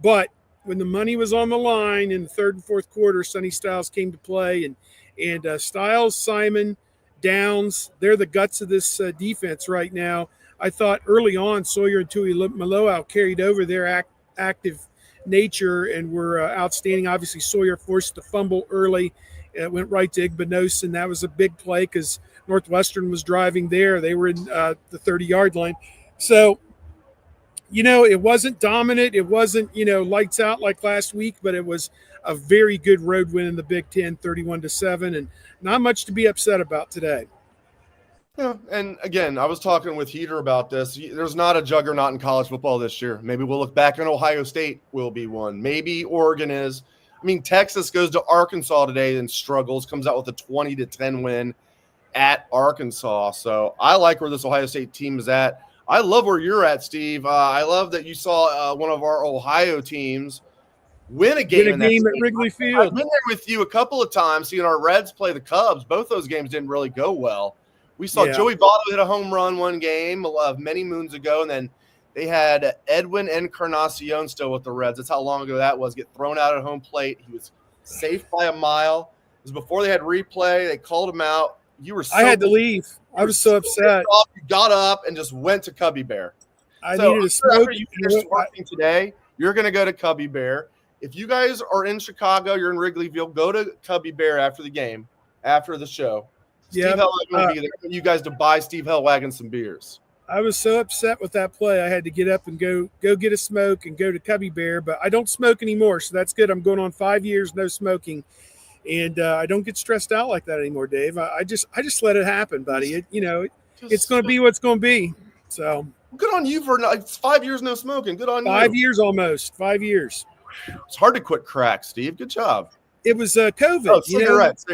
But when the money was on the line in the third and fourth quarter, Sonny Styles came to play. And Styles, Simon, Downs, they're the guts of this defense right now. I thought early on Sawyer and Tui Maloau carried over their active nature and were outstanding. Obviously, Sawyer forced the fumble early. It went right to Igbenos, and that was a big play because Northwestern was driving there. They were in the 30-yard line. So, it wasn't dominant. It wasn't, lights out like last week, but it was a very good road win in the Big Ten, 31-7, and not much to be upset about today. Yeah, and again, I was talking with Heater about this. There's not a juggernaut in college football this year. Maybe we'll look back and Ohio State will be one. Maybe Oregon is. I mean, Texas goes to Arkansas today and struggles, comes out with a 20-10 win at Arkansas. So I like where this Ohio State team is at. I love where you're at, Steve. I love that you saw one of our Ohio teams win a game at Wrigley Field. I've been there with you a couple of times, seeing our Reds play the Cubs. Both those games didn't really go well. We saw Joey Votto hit a home run one game many moons ago, and then they had Edwin Encarnacion still with the Reds. That's how long ago that was. Get thrown out at home plate. He was safe by a mile. It was before they had replay. They called him out. I had to leave. I was so upset. You got up and just went to Cubby Bear. I needed to smoke. After you finished working today, you're going to go to Cubby Bear. If you guys are in Chicago, you're in Wrigley Field, go to Cubby Bear after the game, after the show. Steve Helwagen will be there for you guys to buy Steve Helwagen some beers. I was so upset with that play. I had to get up and go get a smoke and go to Cubby Bear, but I don't smoke anymore, so that's good. I'm going on 5 years no smoking, and I don't get stressed out like that anymore, Dave. I just let it happen, buddy. It's going to be what's going to be. So good on you for 5 years no smoking. Good on you. 5 years almost. 5 years. It's hard to quit crack, Steve. Good job. It was COVID. Oh, cigarettes.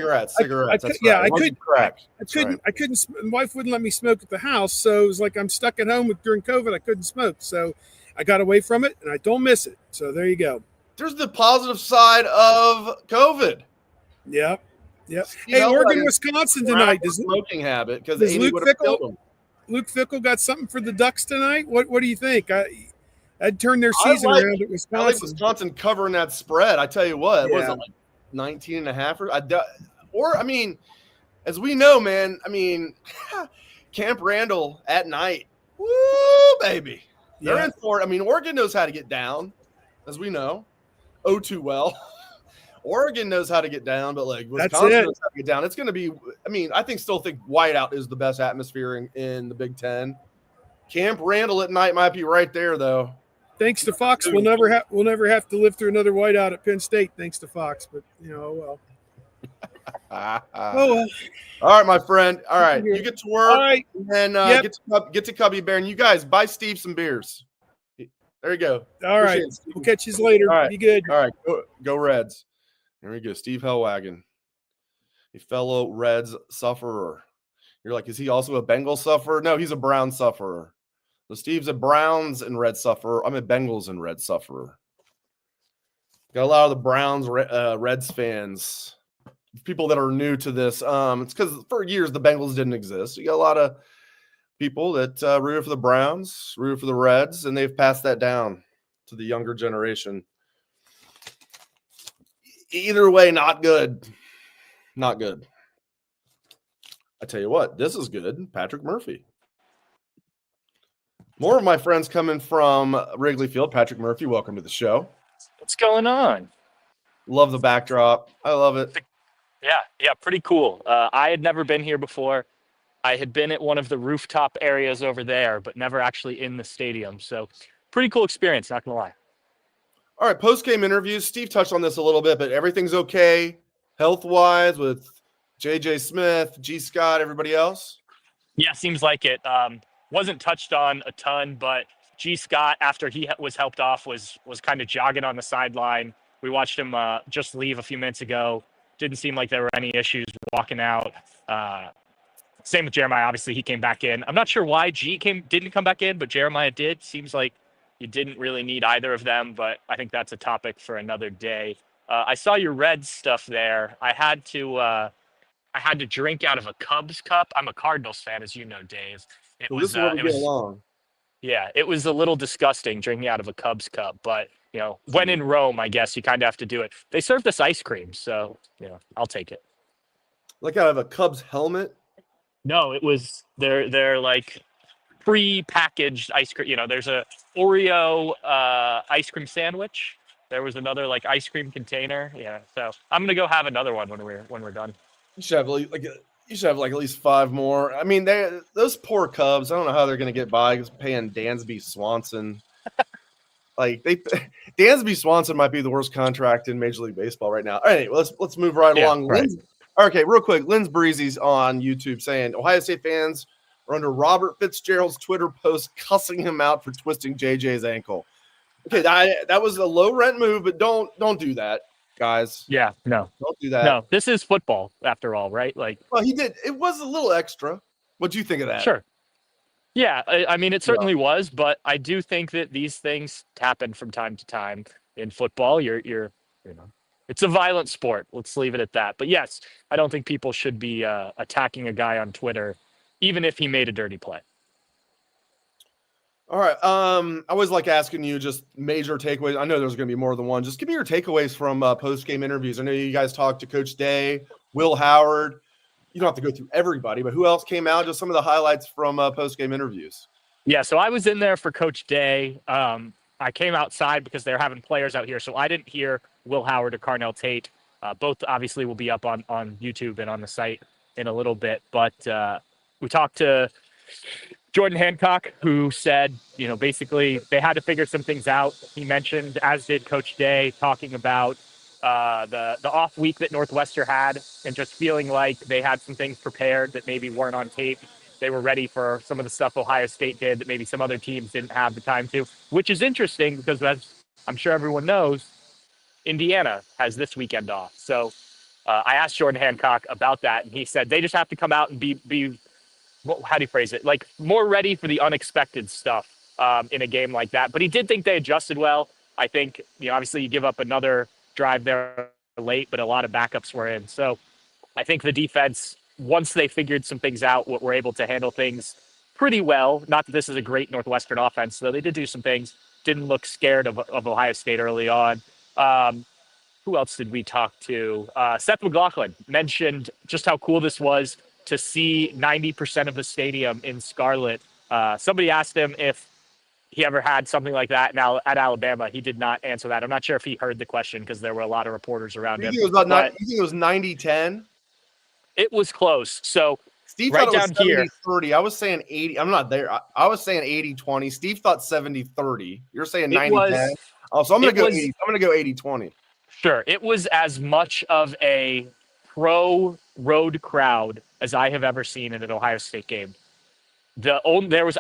I couldn't. My wife wouldn't let me smoke at the house, so it was like I'm stuck at home during COVID. I couldn't smoke, so I got away from it, and I don't miss it. So there you go. There's the positive side of COVID. Yep. Hey, Oregon, Wisconsin tonight. Smoking habit because Luke Fickell got something for the Ducks tonight. What do you think? I'd turn their season around at Wisconsin. I like Wisconsin covering that spread. I tell you what, it wasn't like 19.5 or as we know, man, Camp Randall at night. Woo, baby. They're in for it. Oregon knows how to get down, as we know. Oh, too well. Oregon knows how to get down, but Wisconsin knows how to get down. It's going to be, I still think whiteout is the best atmosphere in the Big Ten. Camp Randall at night might be right there, though. Thanks to Fox, we'll never have to live through another whiteout at Penn State. Thanks to Fox, but well. All right, my friend. All right, you get to work. All right, and get to Cubby Bear, and you guys buy Steve some beers. There you go. All right, we'll catch you later. All right. Be good. All right, go Reds. There we go, Steve Helwagen, a fellow Reds sufferer. You're like, is he also a Bengals sufferer? No, he's a Brown sufferer. So Steve's a Browns and Red sufferer. I'm a Bengals and Red sufferer. Got a lot of the Browns, Reds fans, people that are new to this. It's because for years the Bengals didn't exist. You got a lot of people that rooted for the Browns, rooted for the Reds, and they've passed that down to the younger generation. Either way, not good. Not good. I tell you what, this is good. Patrick Murphy. More of my friends coming from Wrigley Field. Patrick Murphy, welcome to the show. What's going on? Love the backdrop. I love it. Yeah, pretty cool. I had never been here before. I had been at one of the rooftop areas over there, but never actually in the stadium. So pretty cool experience, not gonna lie. All right, post-game interviews. Steve touched on this a little bit, but everything's okay health-wise with JJ Smith, G. Scott, everybody else? Yeah, seems like it. Wasn't touched on a ton, but G. Scott, after he was helped off, was kind of jogging on the sideline. We watched him just leave a few minutes ago. Didn't seem like there were any issues walking out. Same with Jeremiah. Obviously, he came back in. I'm not sure why didn't come back in, but Jeremiah did. Seems like you didn't really need either of them, but I think that's a topic for another day. I saw your Reds stuff there. I had to drink out of a Cubs cup. I'm a Cardinals fan, as you know, Dave. It Well, this is where we get along. Yeah, it was a little disgusting drinking out of a Cubs cup, but when in Rome, I guess you kind of have to do it. They served us ice cream, so I'll take it. Like out of a Cubs helmet? No, it was they're like pre-packaged ice cream. There's a Oreo ice cream sandwich. There was another like ice cream container. Yeah, so I'm gonna go have another one when we're done. You should have at least 5 more. I mean, those poor Cubs. I don't know how they're going to get by paying Dansby Swanson. Dansby Swanson might be the worst contract in Major League Baseball right now. All right, let's move right along. Right. Okay, real quick. Lynn's Breezy's on YouTube saying Ohio State fans are under Robert Fitzgerald's Twitter post cussing him out for twisting JJ's ankle. Okay, that was a low rent move, but don't do that, guys. Yeah, no, don't do that. No, this is football after all, right? Well, he did. It was a little extra. What do you think of that? Sure. Yeah, I mean, it certainly was, but I do think that these things happen from time to time in football. It's a violent sport. Let's leave it at that. But yes, I don't think people should be attacking a guy on Twitter, even if he made a dirty play. All right. I always like asking you just major takeaways. I know there's going to be more than one. Just give me your takeaways from post-game interviews. I know you guys talked to Coach Day, Will Howard. You don't have to go through everybody, but who else came out? Just some of the highlights from post-game interviews. Yeah, so I was in there for Coach Day. I came outside because they're having players out here, so I didn't hear Will Howard or Carnell Tate. Both obviously will be up on YouTube and on the site in a little bit. But we talked to Jordan Hancock, who said, basically they had to figure some things out. He mentioned, as did Coach Day, talking about the off week that Northwestern had and just feeling like they had some things prepared that maybe weren't on tape. They were ready for some of the stuff Ohio State did that maybe some other teams didn't have the time to, which is interesting because, as I'm sure everyone knows, Indiana has this weekend off. So I asked Jordan Hancock about that, and he said they just have to come out and be how do you phrase it? Like more ready for the unexpected stuff in a game like that. But he did think they adjusted well. I think, obviously you give up another drive there late, but a lot of backups were in. So I think the defense, once they figured some things out, were able to handle things pretty well. Not that this is a great Northwestern offense, though they did do some things. Didn't look scared of Ohio State early on. Who else did we talk to? Seth McLaughlin mentioned just how cool this was to see 90% of the stadium in scarlet. Somebody asked him if he ever had something like that now at Alabama. He did not answer that. I'm not sure if he heard the question because there were a lot of reporters around him. You think it was 90-10? It was close. So Steve right thought it down was 70-30. here. I was saying 80. I'm not there. I was saying 80-20. Steve thought 70-30. You're saying 90-10. So I'm going to go 80. I'm going to go 80-20. Sure. It was as much of a pro road crowd as I have ever seen in an Ohio State game. I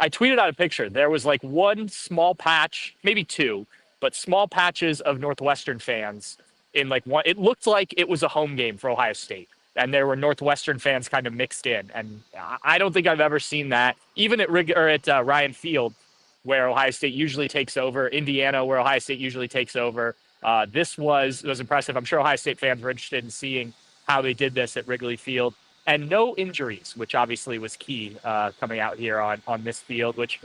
tweeted out a picture. There was like one small patch, maybe two, but small patches of Northwestern fans in like one. It looked like it was a home game for Ohio State, and there were Northwestern fans kind of mixed in. And I don't think I've ever seen that, even at Ryan Field, where Ohio State usually takes over, Indiana, where Ohio State usually takes over. This was impressive. I'm sure Ohio State fans were interested in seeing how they did this at Wrigley Field. And no injuries, which obviously was key coming out here on this field, which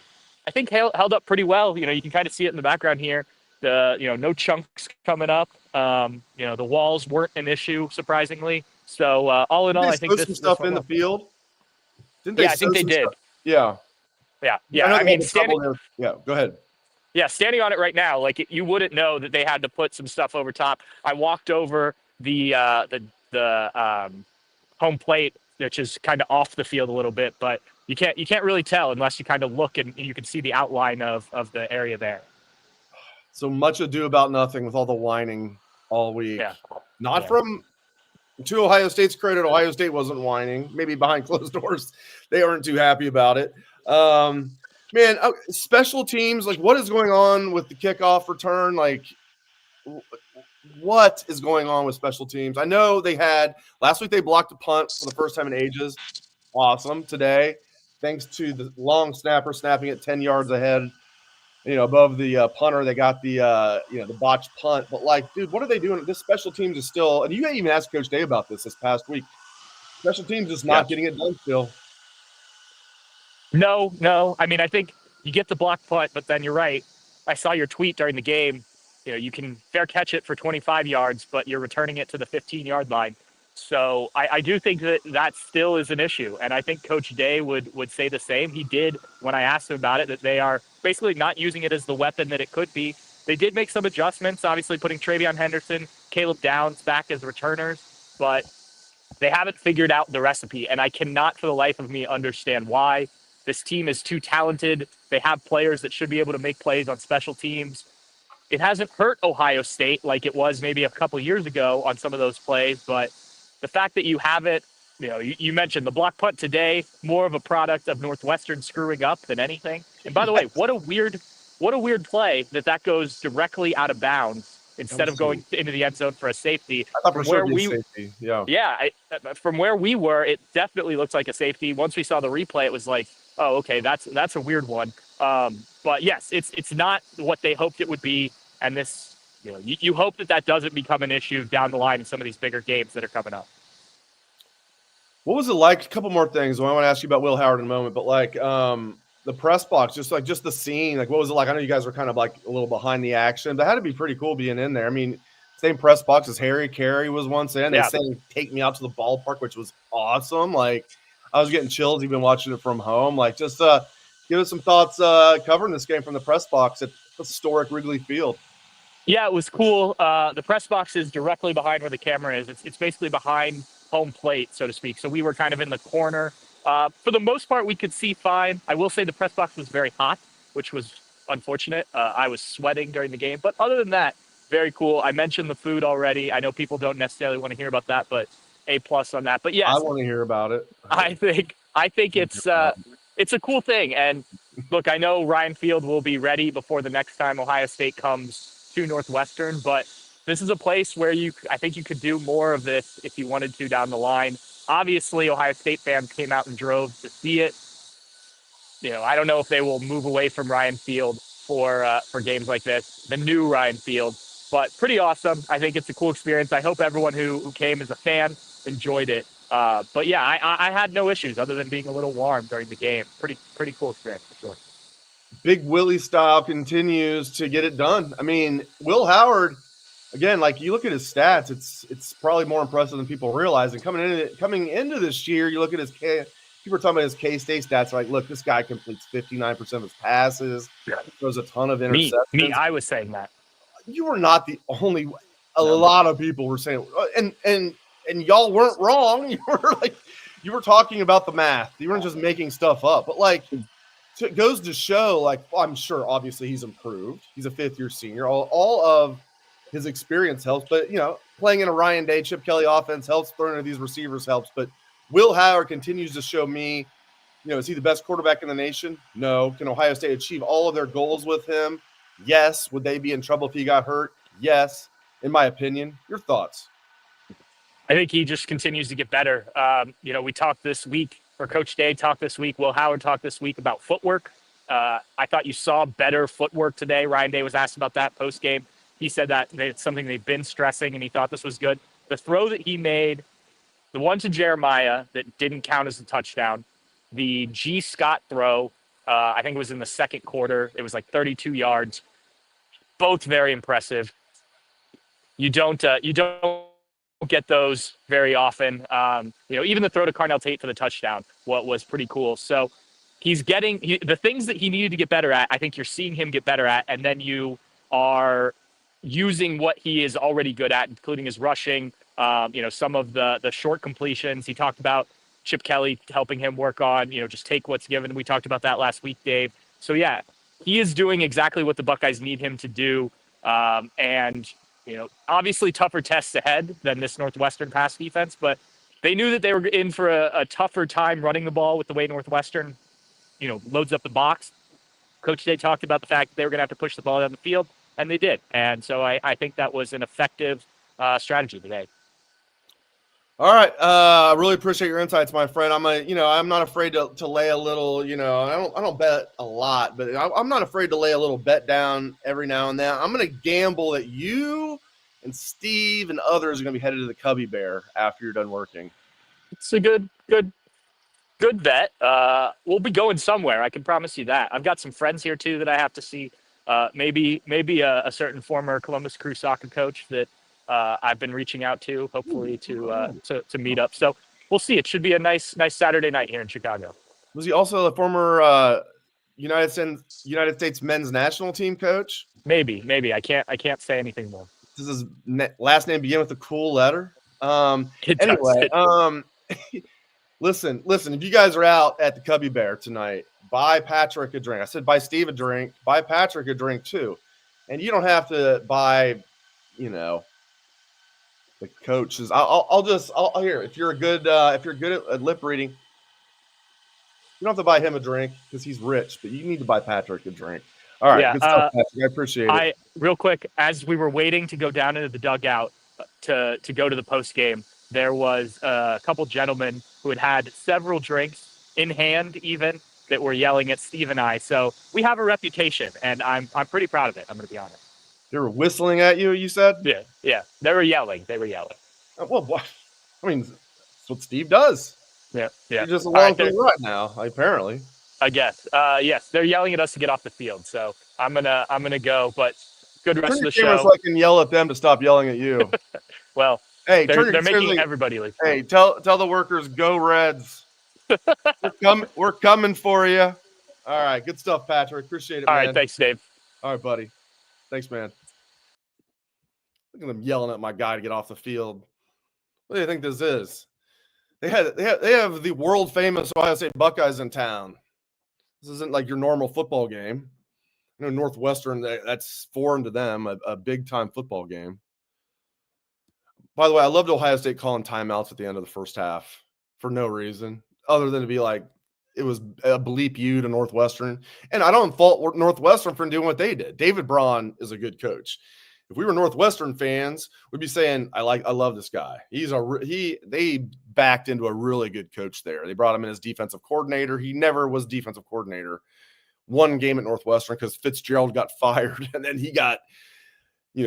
I think held up pretty well. You can kind of see it in the background here. No chunks coming up. The walls weren't an issue, surprisingly. So all in all, I think this stuff in the field. Didn't they? Yeah, I think they did. Yeah. I mean, go ahead. Yeah, standing on it right now, you wouldn't know that they had to put some stuff over top. I walked over the home plate which is kind of off the field a little bit, but you can't really tell unless you kind of look and you can see the outline of the area there. So much ado about nothing with all the whining all week. Yeah. Not Yeah. from, to Ohio State's credit, Ohio State wasn't whining. Maybe behind closed doors, they aren't too happy about it. Man, special teams, like what is going on with the kickoff return? Like, what is going on with special teams? I know they had last week, they blocked a punt for the first time in ages. Awesome. Today, thanks to the long snapper snapping it 10 yards ahead, above the punter, they got the the botched punt. But like, dude, what are they doing? This special teams is still, and you even asked Coach Day about this past week. Special teams is not getting it done still. No. I mean, I think you get the block punt, but then you're right. I saw your tweet during the game. You can fair catch it for 25 yards, but you're returning it to the 15-yard line. So I do think that still is an issue. And I think Coach Day would say the same. He did when I asked him about it, that they are basically not using it as the weapon that it could be. They did make some adjustments, obviously putting Travion Henderson, Caleb Downs back as returners, but they haven't figured out the recipe. And I cannot for the life of me understand why. This team is too talented. They have players that should be able to make plays on special teams. It hasn't hurt Ohio State like it was maybe a couple years ago on some of those plays, but the fact that you have it, you mentioned the block punt today, more of a product of Northwestern screwing up than anything. And by the way, what a weird play that goes directly out of bounds instead of going into the end zone for a safety. I thought for sure it'd be a safety. Yeah. From where we were, it definitely looks like a safety. Once we saw the replay, it was like, oh, okay, that's a weird one. But yes, it's not what they hoped it would be. And this, you hope that doesn't become an issue down the line in some of these bigger games that are coming up. What was it like? A couple more things. I want to ask you about Will Howard in a moment, but like the press box, just the scene, like what was it like? I know you guys were kind of like a little behind the action, but it had to be pretty cool being in there. I mean, same press box as Harry Carey was once in. They saying take me out to the ballpark, which was awesome. Like I was getting chills even watching it from home. Like just give us some thoughts covering this game from the press box at historic Wrigley Field. Yeah, it was cool. The press box is directly behind where the camera is. It's basically behind home plate, so to speak. So we were kind of in the corner. For the most part, we could see fine. I will say the press box was very hot, which was unfortunate. I was sweating during the game. But other than that, very cool. I mentioned the food already. I know people don't necessarily want to hear about that, but A+ on that. But yes, I want to hear about it. I think it's a cool thing. And look, I know Ryan Field will be ready before the next time Ohio State comes to Northwestern, but this is a place where I think you could do more of this if you wanted to down the line. Obviously, Ohio State fans came out in droves to see it. I don't know if they will move away from Ryan Field for games like this, the new Ryan Field, but pretty awesome. I think it's a cool experience. I hope everyone who came as a fan enjoyed it. But yeah, I had no issues other than being a little warm during the game. Pretty cool experience for sure. Big Willie style continues to get it done. I mean, Will Howard, again, like you look at his stats, it's probably more impressive than people realize. And coming into this year, you look at his people are talking about his K-State stats. Like, look, this guy completes 59% of his passes. Throws a ton of interceptions. I was saying that. You were not the only. A lot of people were saying, and y'all weren't wrong. You were talking about the math. You weren't just making stuff up. But like, it goes to show, like, I'm sure obviously he's improved. He's a fifth-year senior. All of his experience helps, but playing in a Ryan Day, Chip Kelly offense helps. Throwing to these receivers helps. But Will Howard continues to show me, is he the best quarterback in the nation? No. Can Ohio State achieve all of their goals with him? Yes. Would they be in trouble if he got hurt? Yes. In my opinion. Your thoughts? I think he just continues to get better. We talked this week, or Coach Day talked this week, Will Howard talked this week about footwork. I thought you saw better footwork today. Ryan Day was asked about that post-game. He said that it's something they've been stressing, and he thought this was good. The throw that he made, the one to Jeremiah that didn't count as a touchdown, the G. Scott throw, I think it was in the second quarter. It was like 32 yards. Both very impressive. You don't get those very often. Even the throw to Carnell Tate for the touchdown, was pretty cool. So he's getting the things that he needed to get better at. I think you're seeing him get better at, and then you are using what he is already good at, including his rushing. Some of the short completions. He talked about Chip Kelly helping him work on, just take what's given. We talked about that last week, Dave. So, yeah, he is doing exactly what the Buckeyes need him to do. And, obviously tougher tests ahead than this Northwestern pass defense, but they knew that they were in for a tougher time running the ball with the way Northwestern, loads up the box. Coach Day talked about the fact that they were going to have to push the ball down the field, and they did. And so I think that was an effective strategy today. All right. I really appreciate your insights, my friend. I'm not afraid to lay a little, I don't bet a lot, but I'm not afraid to lay a little bet down every now and then. I'm going to gamble that you and Steve and others are going to be headed to the Cubby Bear after you're done working. It's a good bet. We'll be going somewhere. I can promise you that. I've got some friends here too that I have to see. Maybe a certain former Columbus Crew soccer coach that I've been reaching out to, hopefully to meet up. So we'll see. It should be a nice Saturday night here in Chicago. Was he also a former United States men's national team coach? Maybe. I can't say anything more. Does his last name begin with a cool letter? It does. Listen, if you guys are out at the Cubby Bear tonight, buy Patrick a drink. I said buy Steve a drink, buy Patrick a drink too. And you don't have to buy, the coaches. I'll here. If you're good at lip reading, you don't have to buy him a drink because he's rich, but you need to buy Patrick a drink. All right, good stuff, Patrick. I appreciate it. Real quick, as we were waiting to go down into the dugout to go to the post game, there was a couple gentlemen who had several drinks in hand, even that were yelling at Steve and I. So we have a reputation, and I'm pretty proud of it. I'm going to be honest. They were whistling at you. You said, yeah. They were yelling. Well, what? I mean, that's what Steve does. Yeah. You're just along for the ride now, apparently. I guess. Yes, they're yelling at us to get off the field. So I'm gonna go. But good rest of the show. So I can yell at them to stop yelling at you. Well, hey, they're making everybody leave. Hey, tell the workers, go Reds. We're coming for you. All right, good stuff, Patrick. Appreciate it, man. All right, thanks, Dave. All right, buddy. Thanks, man. Look at them yelling at my guy to get off the field. What do you think this is? They have the world famous Ohio State Buckeyes in town. This isn't like your normal football game. Northwestern, that's foreign to them, a big time football game. By the way, I loved Ohio State calling timeouts at the end of the first half for no reason other than to be like, it was a bleep you to Northwestern. And I don't fault Northwestern for doing what they did. David Braun is a good coach. If we were Northwestern fans, we'd be saying, I love this guy. They backed into a really good coach there. They brought him in as defensive coordinator. He never was defensive coordinator. One game at Northwestern because Fitzgerald got fired and then he got,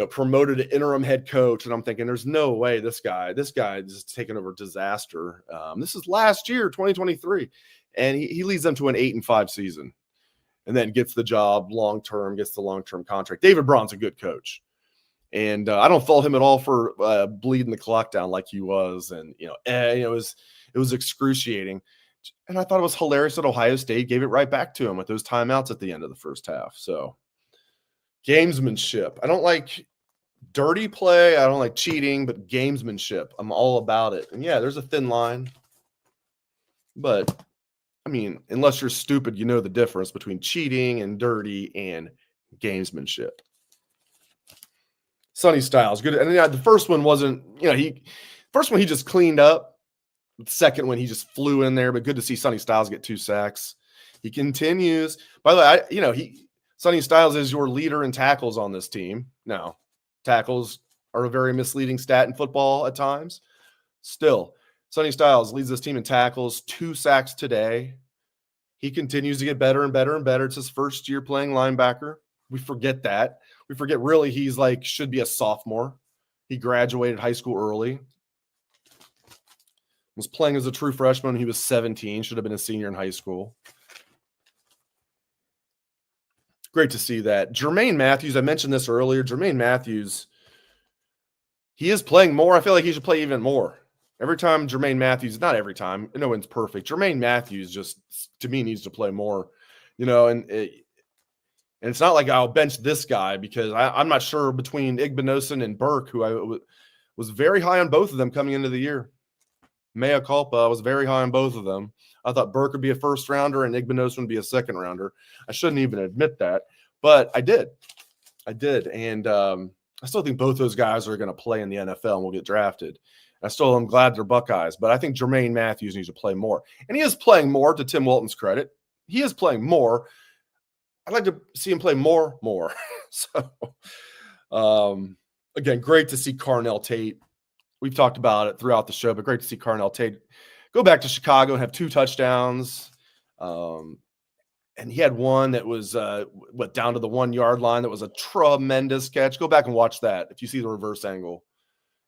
promoted to interim head coach. And I'm thinking, there's no way this guy is taking over disaster. This is last year, 2023. And he leads them to an 8-5 season and then gets the job long-term, gets the long-term contract. David Braun's a good coach. And I don't fault him at all for bleeding the clock down like he was. And, it was excruciating. And I thought it was hilarious that Ohio State gave it right back to him with those timeouts at the end of the first half. So gamesmanship. I don't like dirty play. I don't like cheating, but gamesmanship. I'm all about it. And yeah, there's a thin line. But I mean, unless you're stupid, you know the difference between cheating and dirty and gamesmanship. Sonny Styles, good. And the first one wasn't, he just cleaned up. The second one, he just flew in there, but good to see Sonny Styles get 2 sacks. He continues. By the way, Sonny Styles is your leader in tackles on this team. Now, tackles are a very misleading stat in football at times. Still, Sonny Styles leads this team in tackles, 2 sacks today. He continues to get better and better and better. It's his first year playing linebacker. We forget that. We forget really he's should be a sophomore. He graduated high school early. Was playing as a true freshman when he was 17. Should have been a senior in high school. Great to see that. Jermaine Matthews, I mentioned this earlier. Jermaine Matthews, he is playing more. I feel like he should play even more. Every time Jermaine Matthews, not every time, no one's perfect. Jermaine Matthews just, to me, needs to play more. And it's not like I'll bench this guy because I'm not sure between Igbinosun and Burke, who I was very high on both of them coming into the year. Mea culpa. I was very high on both of them. I thought Burke would be a first rounder and Igbenogson would be a second rounder. I shouldn't even admit that, but I did. And I still think both those guys are going to play in the NFL and will get drafted. I still am glad they're Buckeyes, but I think Jermaine Matthews needs to play more. And he is playing more, to Tim Wilton's credit. He is playing more. I'd like to see him play more. So, again, great to see Carnell Tate. We've talked about it throughout the show, but great to see Carnell Tate go back to Chicago and have 2 touchdowns. And he had one that was down to the 1 yard line. That was a tremendous catch. Go back and watch that if you see the reverse angle.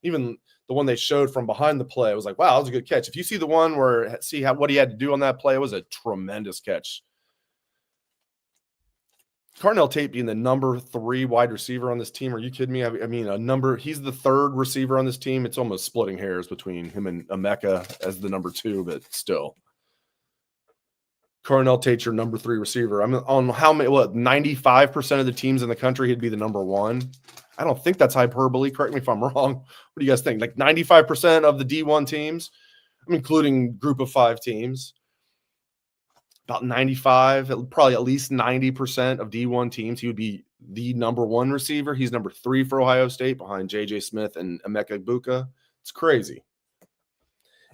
Even the one they showed from behind the play, it was like, wow, that was a good catch. If you see the one where what he had to do on that play, it was a tremendous catch. Carnell Tate being the number 3 wide receiver on this team. Are you kidding me? I mean, he's the 3rd receiver on this team. It's almost splitting hairs between him and Emeka as the number 2, but still. Carnell Tate's your number 3 receiver. I'm on 95% of the teams in the country, he'd be the number 1. I don't think that's hyperbole. Correct me if I'm wrong. What do you guys think? Like 95% of the D1 teams, I'm including group of 5 teams. About 95, probably at least 90% of D1 teams, he would be the number 1 receiver. He's number 3 for Ohio State behind J.J. Smith and Emeka Egbuka. It's crazy.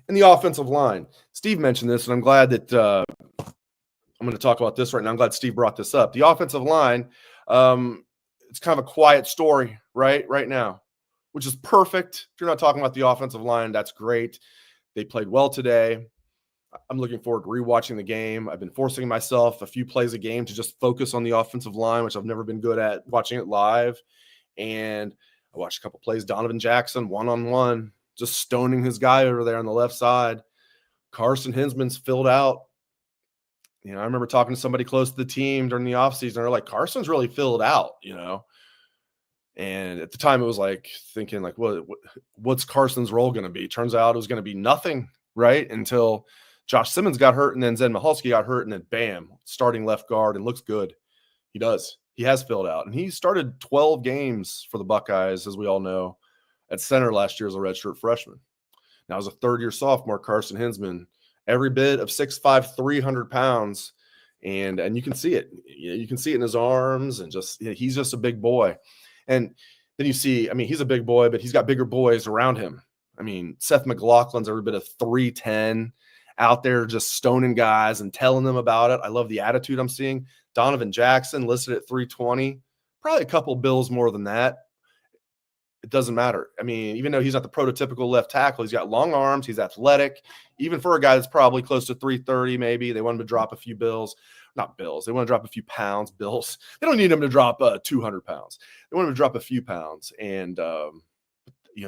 And the offensive line. Steve mentioned this, and I'm glad that I'm going to talk about this right now. I'm glad Steve brought this up. The offensive line, it's kind of a quiet story right now, which is perfect. If you're not talking about the offensive line, that's great. They played well today. I'm looking forward to rewatching the game. I've been forcing myself a few plays a game to just focus on the offensive line, which I've never been good at watching it live. And I watched a couple plays. Donovan Jackson, one-on-one, just stoning his guy over there on the left side. Carson Hinsman's filled out. You know, I remember talking to somebody close to the team during the offseason. They're like, Carson's really filled out, you know. And at the time, it was like thinking, like, what's Carson's role going to be? Turns out it was going to be nothing, right? Until Josh Simmons got hurt, and then Zen Michalski got hurt, and then bam, starting left guard, and looks good. He does. He has filled out. And he started 12 games for the Buckeyes, as we all know, at center last year as a redshirt freshman. Now, as a third-year sophomore, Carson Hinsman, every bit of 6'5", 300 pounds, and you can see it. You can see it in his arms, and he's just a big boy. And then you see, I mean, he's a big boy, but he's got bigger boys around him. I mean, Seth McLaughlin's every bit of 310, out there just stoning guys and telling them about it. I love the attitude I'm seeing. Donovan Jackson listed at 320, probably a couple bills more than that. It doesn't matter. I mean, even though he's not the prototypical left tackle, he's got long arms, he's athletic. Even for a guy that's probably close to 330, maybe, they want him to drop a few bills. Not bills. They want to drop a few pounds, bills. They don't need him to drop 200 pounds. They want him to drop a few pounds. And,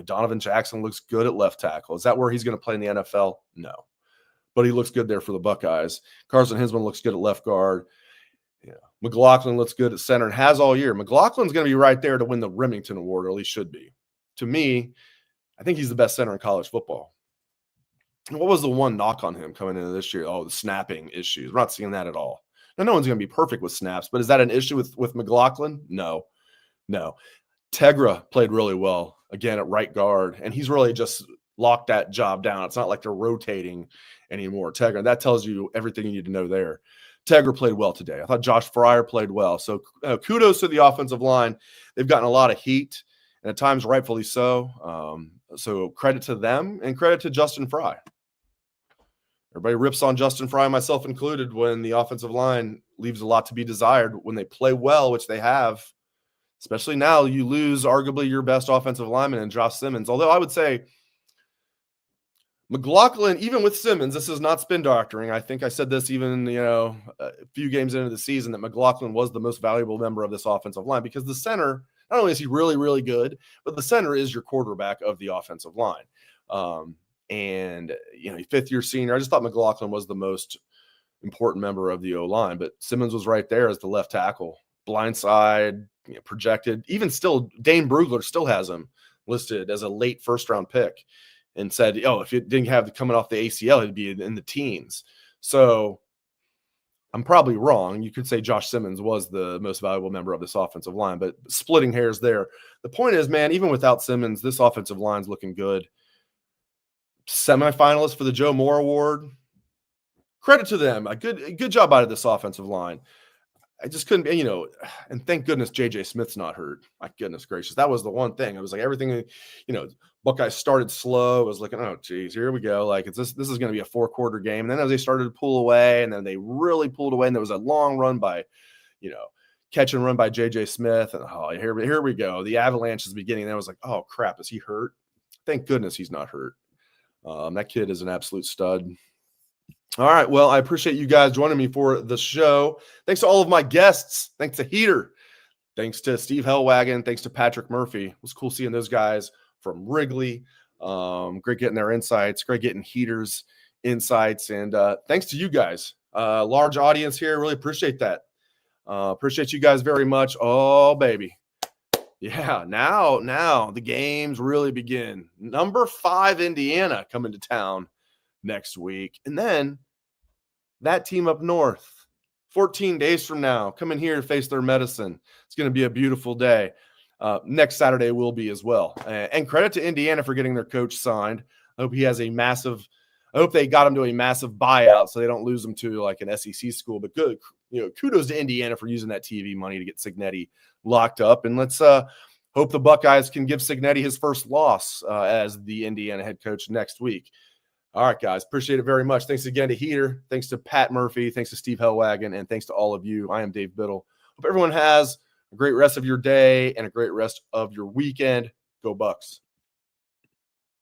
Donovan Jackson looks good at left tackle. Is that where he's going to play in the NFL? No. But he looks good there for the Buckeyes. Carson Hinsman looks good at left guard. Yeah, McLaughlin looks good at center and has all year. McLaughlin's going to be right there to win the Remington Award, or at least should be. To me, I think he's the best center in college football. What was the one knock on him coming into this year? Oh, the snapping issues. We're not seeing that at all. Now, no one's going to be perfect with snaps, but is that an issue with McLaughlin? No. Tegra played really well, again, at right guard, and he's really just locked that job down. It's not like they're rotating anymore. Tegra, that tells you everything you need to know there. Tegra played well today. I thought Josh Fryer played well. So kudos to the offensive line. They've gotten a lot of heat, and at times rightfully so. So credit to them and credit to Justin Fry. Everybody rips on Justin Fry, myself included, when the offensive line leaves a lot to be desired. When they play well, which they have, especially now, you lose arguably your best offensive lineman in Josh Simmons. Although I would say McLaughlin, even with Simmons, this is not spin doctoring. I think I said this even, a few games into the season, that McLaughlin was the most valuable member of this offensive line, because the center, not only is he really, really good, but the center is your quarterback of the offensive line. And, fifth-year senior, I just thought McLaughlin was the most important member of the O-line, but Simmons was right there as the left tackle. Blindside, projected. Even still, Dane Brugler still has him listed as a late first-round pick and said, if it didn't have coming off the ACL, it'd be in the teens. So I'm probably wrong. You could say Josh Simmons was the most valuable member of this offensive line, but splitting hairs there. The point is, man, even without Simmons, this offensive line's looking good. semifinalists for the Joe Moore Award. Credit to them. A good job out of this offensive line. I just couldn't, and thank goodness J.J. Smith's not hurt. My goodness gracious. That was the one thing. It was like everything, Buckeyes started slow. It was like, oh, geez, here we go. Like, this is going to be a 4-quarter game. And then as they started to pull away, and then they really pulled away, and there was a long run by, catch and run by J.J. Smith. And here we go. The avalanche is beginning. And I was like, oh, crap, is he hurt? Thank goodness he's not hurt. That kid is an absolute stud. All right. Well, I appreciate you guys joining me for the show. Thanks to all of my guests. Thanks to Heater. Thanks to Steve Helwagen. Thanks to Patrick Murphy. It was cool seeing those guys from Wrigley. Great getting their insights. Great getting Heater's insights. And thanks to you guys. Large audience here. Really appreciate that. Appreciate you guys very much. Oh, baby. Yeah, now the games really begin. Number 5 Indiana coming to town next week. And then that team up north, 14 days from now, coming here to face their medicine. It's going to be a beautiful day. Next Saturday will be as well. And credit to Indiana for getting their coach signed. I hope they got him to a massive buyout so they don't lose him to like an SEC school. But good, kudos to Indiana for using that TV money to get Cignetti locked up. And let's hope the Buckeyes can give Cignetti his first loss as the Indiana head coach next week. All right, guys. Appreciate it very much. Thanks again to Heater. Thanks to Pat Murphy. Thanks to Steve Helwagen. And thanks to all of you. I am Dave Biddle. Hope everyone has a great rest of your day and a great rest of your weekend. Go Bucks.